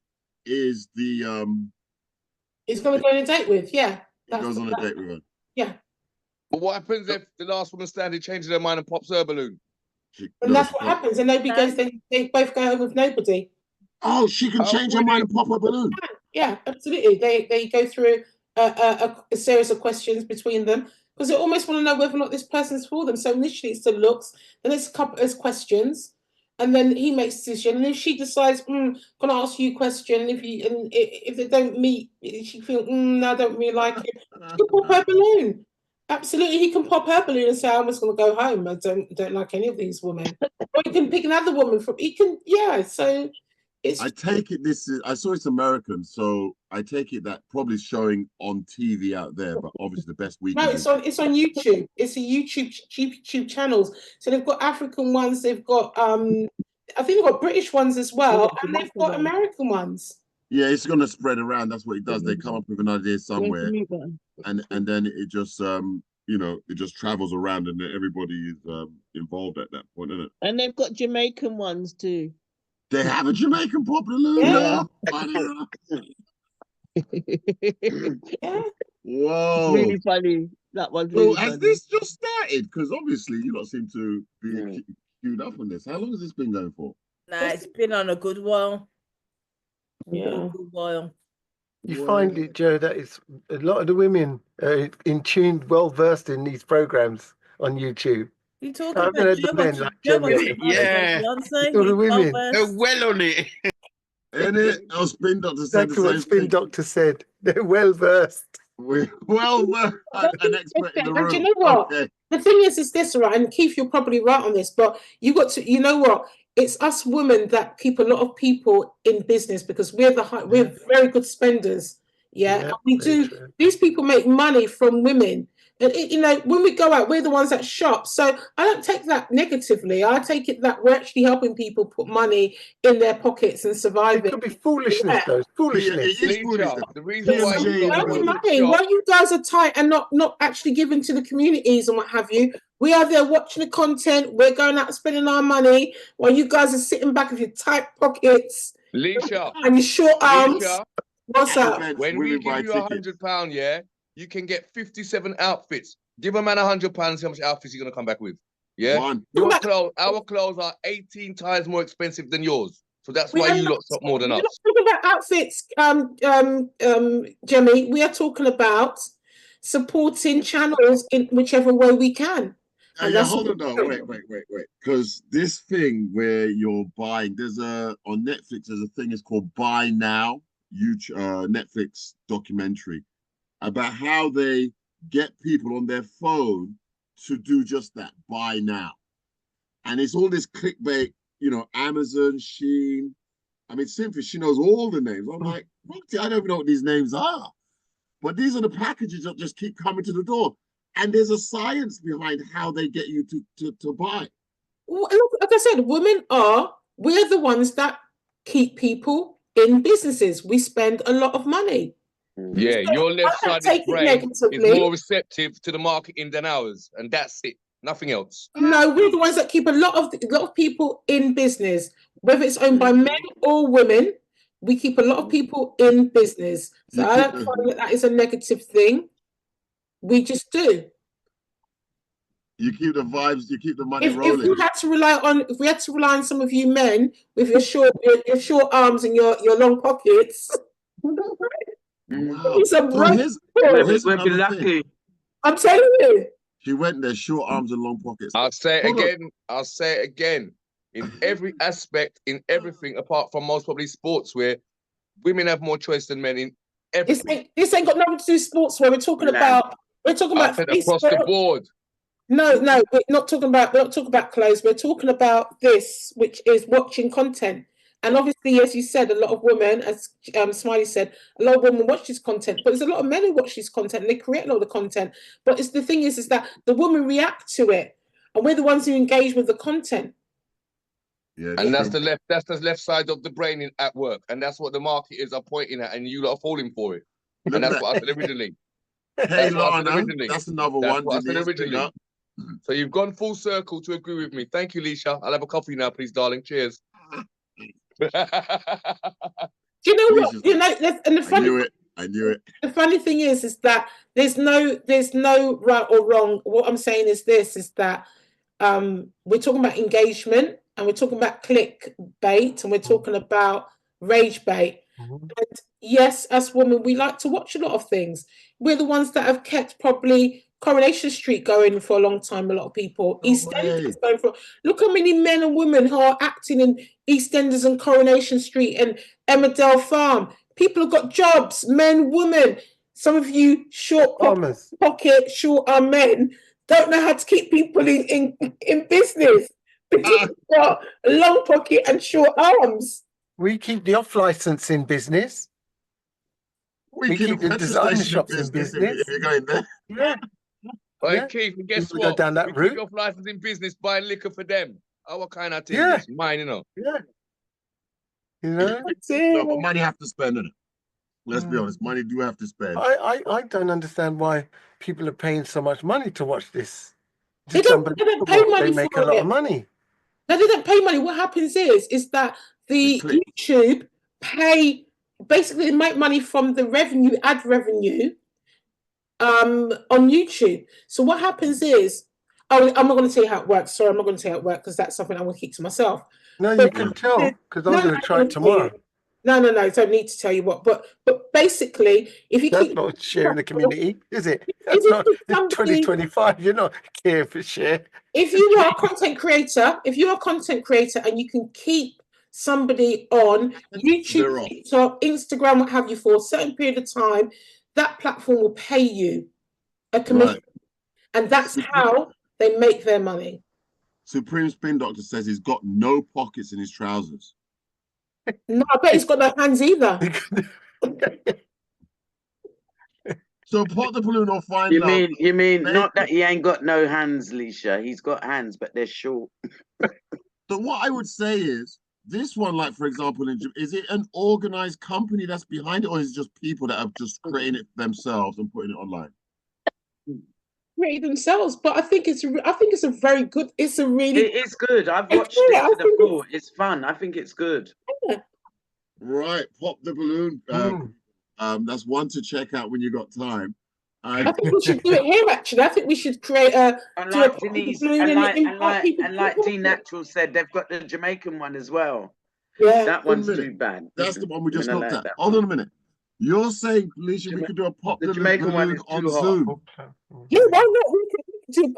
is the He's going to go on a date with. Yeah. he goes on a date with her. Yeah. But what happens if the last woman standing changes her mind and pops her balloon? And that's what happens. And nobody goes. They both go home with nobody. Oh, she can change her mind and pop her balloon. Yeah, absolutely. They go through a series of questions between them because they almost want to know whether or not this person's for them. So initially it's the looks, then it's a couple of questions, and then he makes a decision. And if she decides, gonna ask you a question, if they don't meet, she feels, no, I don't really like it. She can pop her balloon. Absolutely, he can pop her balloon and say, I'm just gonna go home. I don't like any of these women. Or he can pick another woman from. He can, yeah. So. I take it I saw it's American, so I take it that probably showing on TV out there, but obviously the best we No, can it's do. on YouTube. It's a YouTube channels. So they've got African ones, they've got I think they've got British ones as well, and they've got American ones. Yeah, it's gonna spread around. That's what it does. They come up with an idea somewhere, and then it just it just travels around, and everybody is involved at that point, isn't it? And they've got Jamaican ones too. They have a Jamaican pop balloon. Yeah. Whoa! Really funny. That was So really has funny. this just started? Because obviously you lot seem to be queued up on this. How long has this been going for? Nah, it's been on a good while. Yeah. A good while. You find it, Joe, that it's a lot of the women are in tune, well versed in these programs on YouTube. You talking I've about heard the Joe men watching- like Joe Gemini. watching Yeah. Beyonce, All the he's women. well-versed. They're well on it. Isn't it? Our spin doctor said Exactly the what same Spin thing. Doctor said. They're well versed. We're well versed. An expert in the And room. do you know what? Okay. The thing is this, right? And Keith, you're probably right on this, but you know what? It's us women that keep a lot of people in business because we're very good spenders. Yeah, and we very do. true. These people make money from women. And when we go out, we're the ones that shop. So I don't take that negatively. I take it that we're actually helping people put money in their pockets and surviving. It could be foolishness, Yeah. though. It's foolishness. It is Lisa, foolishness. the reason why PMJ you lot Why go you to the money? shop, Why you guys are tight and not actually giving to the communities and what have you? We are there watching the content. We're going out spending our money while you guys are sitting back with your tight pockets Alicia, and your short arms. Alicia, What's up? Events, when we women buy give you tickets. £100, yeah, you can get 57 outfits. Give a man £100, see how much outfits you're gonna come back with. Yeah, One. our clothes are 18 times more expensive than yours, so that's We why are you not- lot shop more than We're us. not talking about outfits, Jemmy. We are talking about supporting channels in whichever way we can. And Yeah, that's hold on, what no, we're wait. Because this thing where you're buying, on Netflix, there's a thing it's called Buy Now, Netflix documentary about how they get people on their phone to do just that, buy now. And it's all this clickbait, Amazon, Shein. I mean, Cynthia, she knows all the names. I'm like, I don't even know what these names are. But these are the packages that just keep coming to the door. And there's a science behind how they get you to buy. Well, like I said, we're the ones that keep people in businesses. We spend a lot of money. Yeah, your I don't left-sided take it brain is negatively. more receptive to the marketing than ours, and that's it. Nothing else. No, we're the ones that keep a lot of people in business, whether it's owned by men or women. We keep a lot of people in business. So I don't find that is a negative thing. We just do. You keep the vibes. You keep the money If rolling. we had to rely on some of you men with your short arms and your long pockets. Wow. It's a So here's we'll be lucky. thing. I'm telling you. She went there, short arms and long pockets. I'll say it Hold on. again. I'll say it again. In every aspect, in everything, apart from most probably sports, where women have more choice than men in everything. This ain't got nothing to do with sports. Where we're talking about I said across the board. No, we're not talking about clothes. We're talking about this, which is watching content. And obviously, as you said, a lot of women, as Smiley said, a lot of women watch this content, but there's a lot of men who watch this content and they create a lot of content. But the thing is that the women react to it, and we're the ones who engage with the content. Yeah, and that's the left side of the brain at work, and that's what the marketers are pointing at, and you lot are falling for it. And that's what I said originally. Hey, Lana, that's another one. What I said originally. So you've gone full circle to agree with me. Thank you, Leisha. I'll have a coffee now, please, darling. Cheers. Do you know what? You know, and the funny, I knew it. The funny thing is that there's no right or wrong. What I'm saying is that we're talking about engagement, and we're talking about clickbait, and we're talking about rage bait. And yes, as women, we like to watch a lot of things. We're the ones that have kept probably Coronation Street going for a long time. A lot of people, EastEnders going for. Look how many men and women who are acting in EastEnders and Coronation Street and Emmerdale Farm. People have got jobs, men, women. Some of you short pocket, short arm men don't know how to keep people in business because they've got a long pocket and short arms. We keep the off license in business. We keep the design shops in business. If you're going there. Yeah. Hey, Keith, and guess We what? go down that route. Keep off license in business buying liquor for them. Our kind of thing. Yeah. It's mine, you know. Yeah. You know? No, but money have to spend it. Let's be honest, money do have to spend. I don't understand why people are paying so much money to watch this. They don't pay money They make for a lot it. of money. No, they don't pay money. What happens is that the YouTube basically they make money from the revenue, ad revenue, on YouTube. So what happens is, I'm not going to tell you how it works. Sorry, I'm not going to tell you how it works because that's something I want to keep to myself. No, you can tell because I'm going to try it tomorrow. No, don't need to tell you what. But basically, if you That's not sharing the community, is it? That's not. It's 2025. You're not caring for share. If you are a content creator, and you can keep somebody on YouTube, TikTok, Instagram, what have you, for a certain period of time, that platform will pay you a commission, and that's how they make their money. Supreme Spin Doctor says he's got no pockets in his trousers. No, I bet he's got no hands either. So pop the balloon or find You out. mean not that he ain't got no hands, Leisha. He's got hands, but they're short. So what I would say is this one, like for example, is it an organized company that's behind it, or is it just people that have just created it themselves and putting it online? Create themselves, but I think it's a very good. It's a really. It is good. I've watched it before. It's fun. I think it's good. Right, pop the balloon. That's one to check out when you got time. I think we should do it here. Actually, I think we should create a. And like Denise, and like D Natural said, they've got the Jamaican one as well. Yeah, that one's too bad. That's the one we just looked at. Hold on a minute. You're saying, Leisha, we could do a pop the Jamaican one is on too hot. Zoom. Yeah, why not? We could do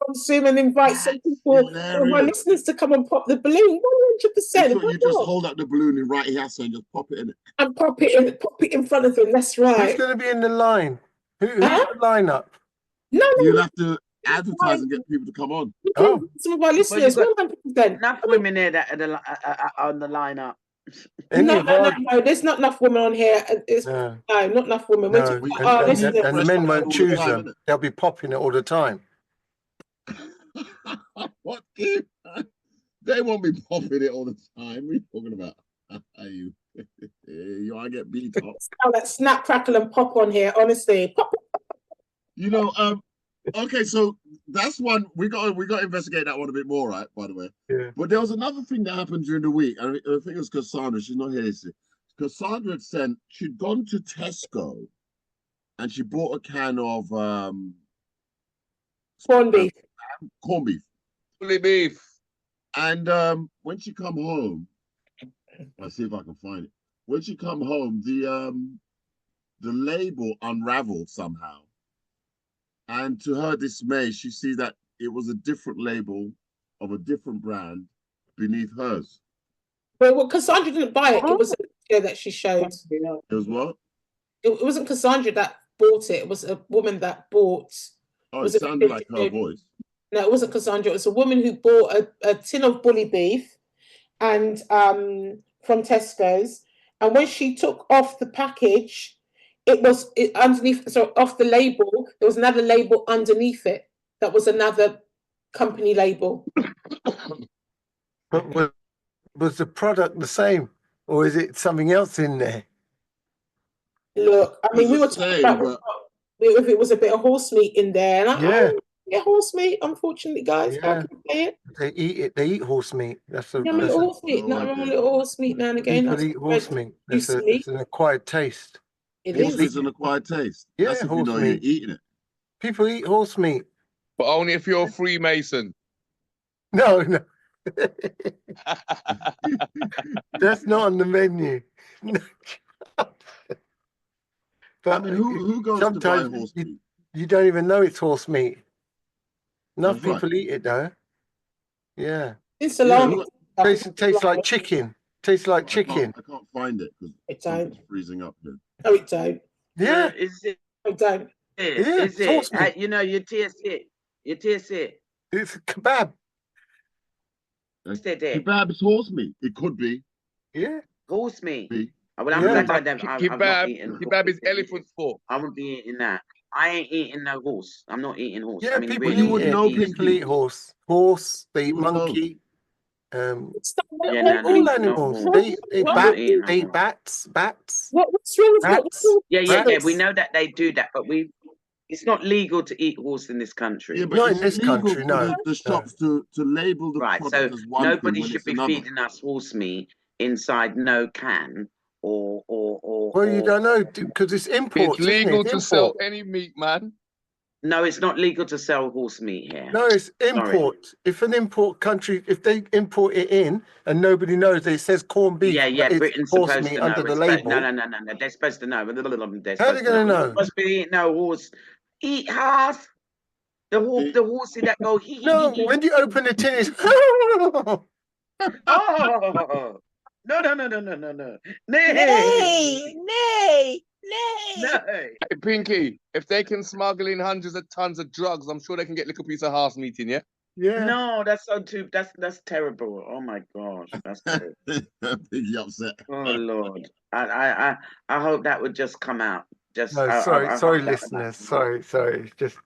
on Zoom and invite some people, my listeners, to come and pop the balloon. 100%. You just hold up the balloon and right here, so and just pop it in it. And pop it in front of them. That's right. Who's going to be in the line? Who's the lineup? No, you'll have to advertise and get people to come on. Some of our listeners, 100%. Enough women here that are on the lineup. No, there's not enough women on here. No, not enough women. No, and the men won't choose them. They'll be popping it all the time. What? They won't be popping it all the time. What are you talking about? You want to get beat up? That snap, crackle, and pop on here. Honestly, pop. You know, okay, so that's one we got to investigate that one a bit more, right? By the way, yeah. But there was another thing that happened during the week. I think it was Cassandra. She's not here. Cassandra had she'd gone to Tesco, and she bought a can of corned beef. corned beef. Bully beef. And when she come home, I'll see if I can find it. When she come home, the label unraveled somehow. And to her dismay, she sees that it was a different label of a different brand beneath hers. Well, Cassandra didn't buy it. It was a video that she showed. It was what? It wasn't Cassandra that bought it. It was a woman that bought. Oh, it sounded like her voice. No, it wasn't Cassandra. It was a woman who bought a tin of bully beef and from Tesco's. And when she took off the package, underneath, so off the label, there was another label underneath it. That was another company label. But was the product the same, or is it something else in there? Look, I mean, we were talking about if it was a bit of horse meat in there, and horse meat. Unfortunately, guys, I can say it. They eat it. They eat horse meat. That's a little horse meat. Nothing wrong with a little horse meat now and again. People eat horse meat. It's an acquired taste. It's an acquired taste. Yeah, that's if horse you know meat. you're eating it. People eat horse meat. But only if you're a Freemason. No. That's not on the menu. But I mean, who goes to buy horse meat? You don't even know it's horse meat. Enough That's people eat it though. Yeah. It's salami. Tastes like chicken. Tastes like chicken. I can't find it because it's freezing up here. No, it don't. Yeah. Is it? It don't. Is it? You know, you taste it. You taste it. It's a kebab. Kebab is horse meat. It could be. Yeah. Horse meat. Well, I'm kebab is elephant sport. I won't be eating that. I ain't eating no horse. I'm not eating horse. Yeah, I mean, people really, people eat horse. Horse, they eat monkey. All animals. They eat bats. What's wrong with bats? Yeah. We know that they do that, but it's not legal to eat horse in this country. Yeah, but not in this country, no. The shops to label the product as one nobody thing should be feeding us horse meat inside no can or. Well, you don't know because it's import. It's legal to sell any meat, man. No, it's not legal to sell horse meat here. No, it's import. Sorry. If an import country, if they import it in and nobody knows, it says corned beef. Yeah, Britain's horse supposed meat to know. under the label. No. They're supposed to know. How are they going to know? Supposed to be eating no horse. Eat half. The horsey that go. No, when you open the tin, it's. Oh. No. Nay. Hey, Pinky, if they can smuggle in hundreds of tons of drugs, I'm sure they can get a little piece of horse meat in, yeah? Yeah. No, that's so too. That's terrible. Oh my gosh, that's terrible. Pinky upset. Oh Lord, I hope that would just come out. Sorry, listeners. Sorry. It's just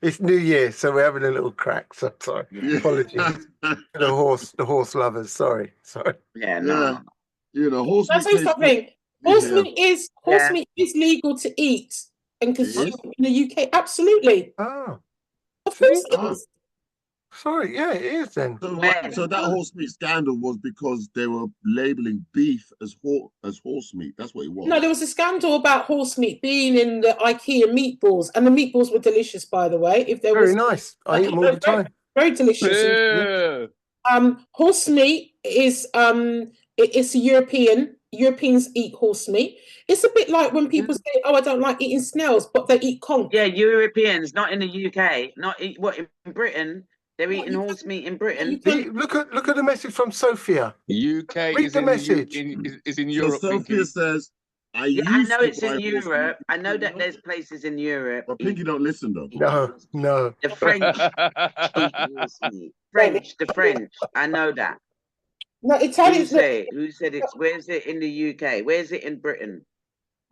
It's New Year, so we're having a little crack. So sorry. Apologies. the horse lovers. Sorry. Yeah, no. You know, horse meat. I'll say something. Horse meat is legal to eat and consume in the UK. Absolutely. Oh. Of course it is. Sorry, yeah, it is then. So that horse meat scandal was because they were labeling beef as horse meat. That's what it was. No, there was a scandal about horse meat being in the IKEA meatballs, and the meatballs were delicious, by the way. Very nice. I eat them all the time. Very delicious. Yeah. Horse meat is it's European. Europeans eat horse meat. It's a bit like when people say, "Oh, I don't like eating snails," but they eat conch. Yeah, Europeans, not in the UK, in Britain. They're eating horse meat in Britain. Look at the message from Sophia. UK Read the message. Is in Europe. So Sophia says, I know it's in Europe. I know that there's places in Europe. But Pinky don't listen though. No. The French eat horse meat. The French. I know that. No, Italians. Who said it's? Where's it in the UK? Where's it in Britain?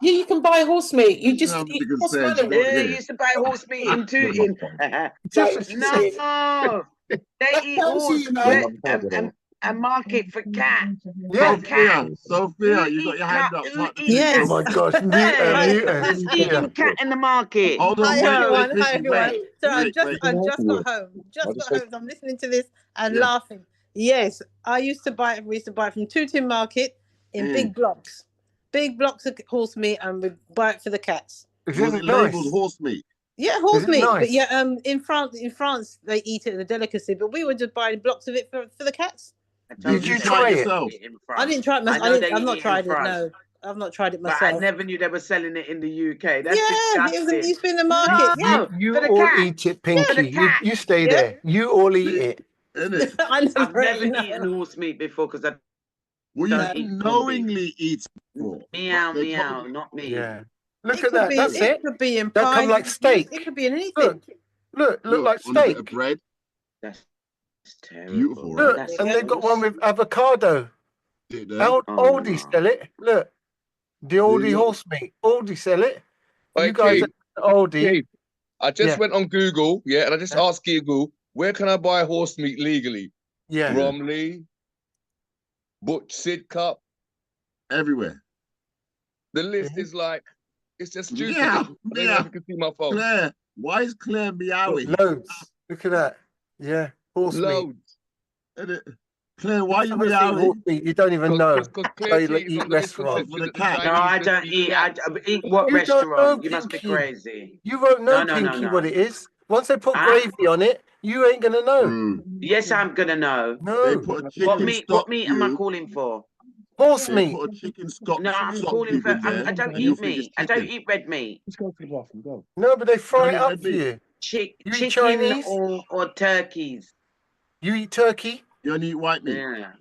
Yeah, you can buy horse meat. You just eat horse meat. They used to buy horse meat in Tooting. No, they eat horse and market for cat. Yeah, Sophia, you got your hand up. Yes. Oh my gosh, Just eating cat in the market. Hi everyone. So I just got home. So I'm listening to this and laughing. Yes, we used to buy it from Tooting Market in big blocks of horse meat, and we buy it for the cats. Was it labelled horse meat? Yeah, horse Is it meat. But nice? yeah, in France they eat it as a delicacy, but we were just buying blocks of it for the cats. Did you try it? I didn't try it myself. I've not tried it. No, I've not tried it But myself. I never knew they were selling it in the UK. That's Yeah, disgusting. it used to be in the market. No, You for the all cat. eat it, Pinky. For the cat. You stay Yeah. there. You all eat it. I've never eaten horse meat before because I Well, don't you eat knowingly eat it before. meow They meow, told you- not me. Yeah. Look It at could that. be. That's It it. could be in They'll pie. come like steak. It could be in anything. Look like on a bit steak. of bread. That's terrible. Beautiful, Look, right? and they've got one with avocado. Sit there. Aldi sell it. Look, the Aldi you- horse meat. Aldi sell it. Hey, You guys Keith, at Aldi. Keith, I just Yeah. went on Google, and I just asked Google, where can I buy horse meat legally? Yeah. Bromley, Butch Sidcup, everywhere. The list is like, it's just stupid. Yeah, I don't know if you can see my phone. Claire, why is Claire meowing? Loads. Look at that. Yeah, horse meat. Loads. Claire, why are you Haven't seen horse meowing? meat. You don't even know. Claire They T is eat on the list restaurants. For the cat. No, I don't eat. I eat what You don't restaurant? know, You must be Pinky. crazy. You won't know, No, Pinky, what it is. Once they put Ah. gravy on it, you ain't gonna know. Yes, I'm gonna know. No. They put a What chicken meat? stock What meat am I cube. calling for? Horse They meat. put a chicken stock. No, I'm stock calling cube for. in there, I don't and you'll eat think it's meat. I don't chicken. eat red meat. Let's go to the bathroom, go. No, but they fry You it eat up red for meat? you. You eat Chicken Chinese? or turkeys. You eat turkey? You only eat white meat. Yeah.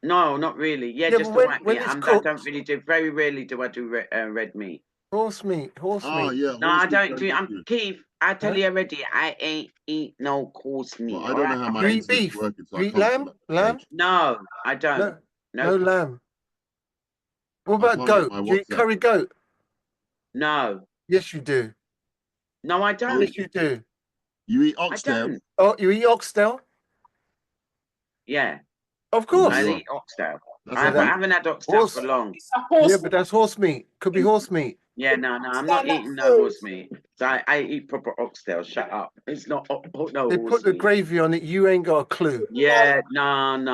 No, not really. Yeah, Yeah, just but the white when meat. it's I cooked- don't really do. Very rarely do I do red meat. Horse meat. Horse Oh meat. yeah. No, I horse meat don't do. very I'm good. Keith. I tell Huh? you already. I ain't eat no horse meat. Well, I don't know how my You eat internet's beef? working, so I You eat can't lamb? select the Lamb? page. No, I don't. No, No, no lamb. What I about can't goat? get my Do you eat WhatsApp. curry goat? no, Yes, you do. no, I don't. Yes, you do. You eat I oxtail? don't. Oh, you eat oxtail? Yeah, Of course. I Yeah. eat oxtail. That's I a fact. haven't had oxtail Horse- for long. It's a horse. Yeah, but that's horse meat. Could be horse meat. Yeah, no, I'm not Stand up eating no food. horse meat. So I eat proper oxtail. Shut up. It's not no They horse put the meat. gravy on it. You ain't got a clue. Yeah, no. And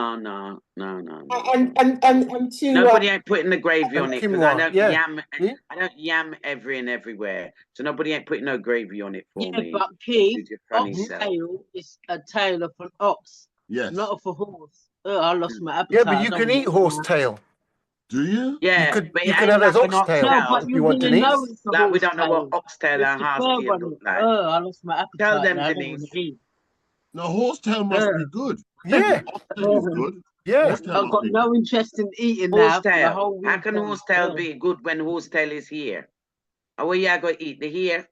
to Nobody ain't putting the gravy And on it because I quinoa, don't yeah. yam. See? I don't yam every and everywhere, so nobody ain't putting no gravy on it for Yeah, me. but Keith, Did your funny self. oxtail is a tail of an ox, Yes. not of a horse. Oh, I lost my appetite. Yeah, but I you don't can want eat to- horse tail. Do you? Yeah, You could but you it could ain't have it as like an oxtail No, but if you're you want, gonna Denise. know it's a Like we horse don't know what tail. oxtail It's and the husky fur on look it. like. Oh, I lost my appetite. Tell them, now. I don't Denise. want to eat. No, horsetail must be good. Yeah, Oxtail is good. yeah. Horsetail I've must got be no good. interest in eating now. For the Horsetail. whole How can weekend. horsetail Yeah. be good when horsetail is here? Where you go eat the here?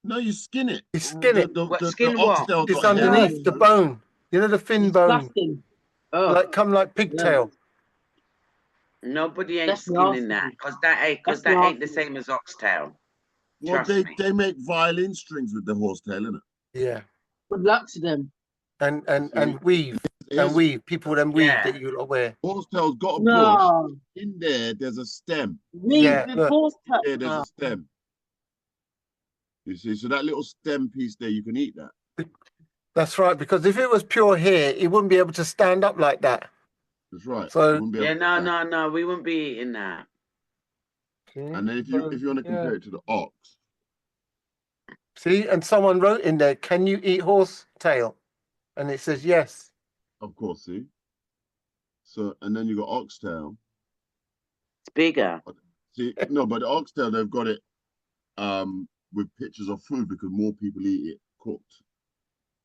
No, you skin it. You skin it. What, skin what? oxtail It's got hair. underneath the bone. You know the fin bone, Disgusting. Oh, like like pigtail. Nobody ain't That's skinning that nasty. because that ain't That's the nasty. same as oxtail. Well, Trust they, me. they make violin strings with the horsetail, innit? Yeah, good luck to them. and weave Here's- people then weave Yeah. that you lot wear. Horsetail's got a bush. No, In there, there's a stem. weave Yeah, with look. horse tail. Yeah, there's a stem. You see, so that little stem piece there, you can eat that. That's right. Because if it was pure hair, it wouldn't be able to stand up like that. That's right. So- You wouldn't be able Yeah, to no, eat that. no, we wouldn't be eating that. And then if you want to compare it to the ox, See, and someone wrote in there, "Can you eat horse tail?" And it says yes. of course, see. So and then you got oxtail. It's bigger. See, no, but the oxtail they've got it with pictures of food because more people eat it cooked.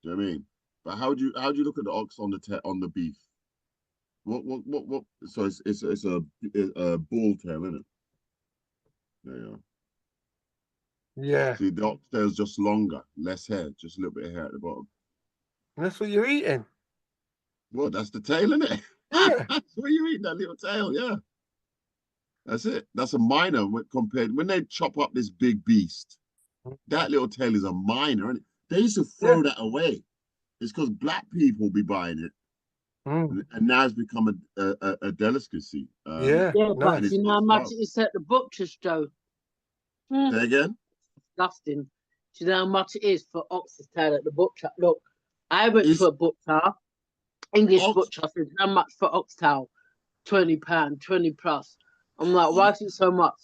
Do you know what I mean? But how do you look at the ox on the beef? What? So it's a bull tail, isn't it? There you are. Yeah, See, the oxtail's just longer, less hair, just a little bit of hair at the bottom. and that's what you're eating. Well, that's the tail, isn't it? Yeah. That's what you eat, that little tail, yeah. That's it. That's a minor compared when they chop up this big beast. That little tail is a minor, isn't it? They used to throw that away. It's because black people be buying it, and now it's become a delicacy. Yeah, Yeah, but And it's you know how not much love. it is at the butcher's, Joe? Say again? Disgusting. Do you know how much it is for ox's tail at the butcher? Look, I went to a butcher, English butcher, I said, how much for oxtail? £20, 20 plus. I'm like, why is it so much?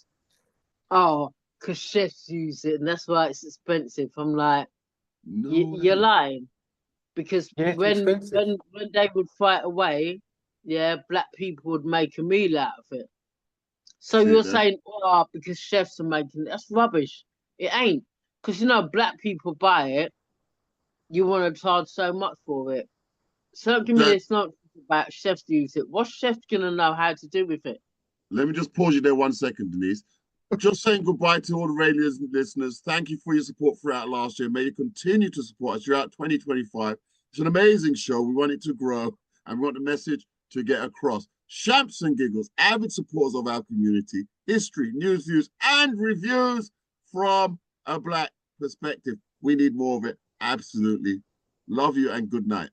Oh, because chefs use it, and that's why it's expensive. I'm like, No you're lying, because Yeah, it's when expensive. when they would fight away, yeah, black people would make a meal out of it. So See you're that? saying, oh, because chefs are making it. That's rubbish. It ain't, because black people buy it. You want to charge so much for it. So don't give me That- this nonsense about chefs use it. What chef's gonna know how to do with it? Let me just pause you there 1 second, Denise. Just saying goodbye to all the radio listeners. Thank you for your support throughout last year. May you continue to support us throughout 2025. It's an amazing show. We want it to grow, and we want the message to get across. Shamps and Giggles, avid supporters of our community, history, news, views, and reviews from a Black perspective. We need more of it. Absolutely. Love you and good night.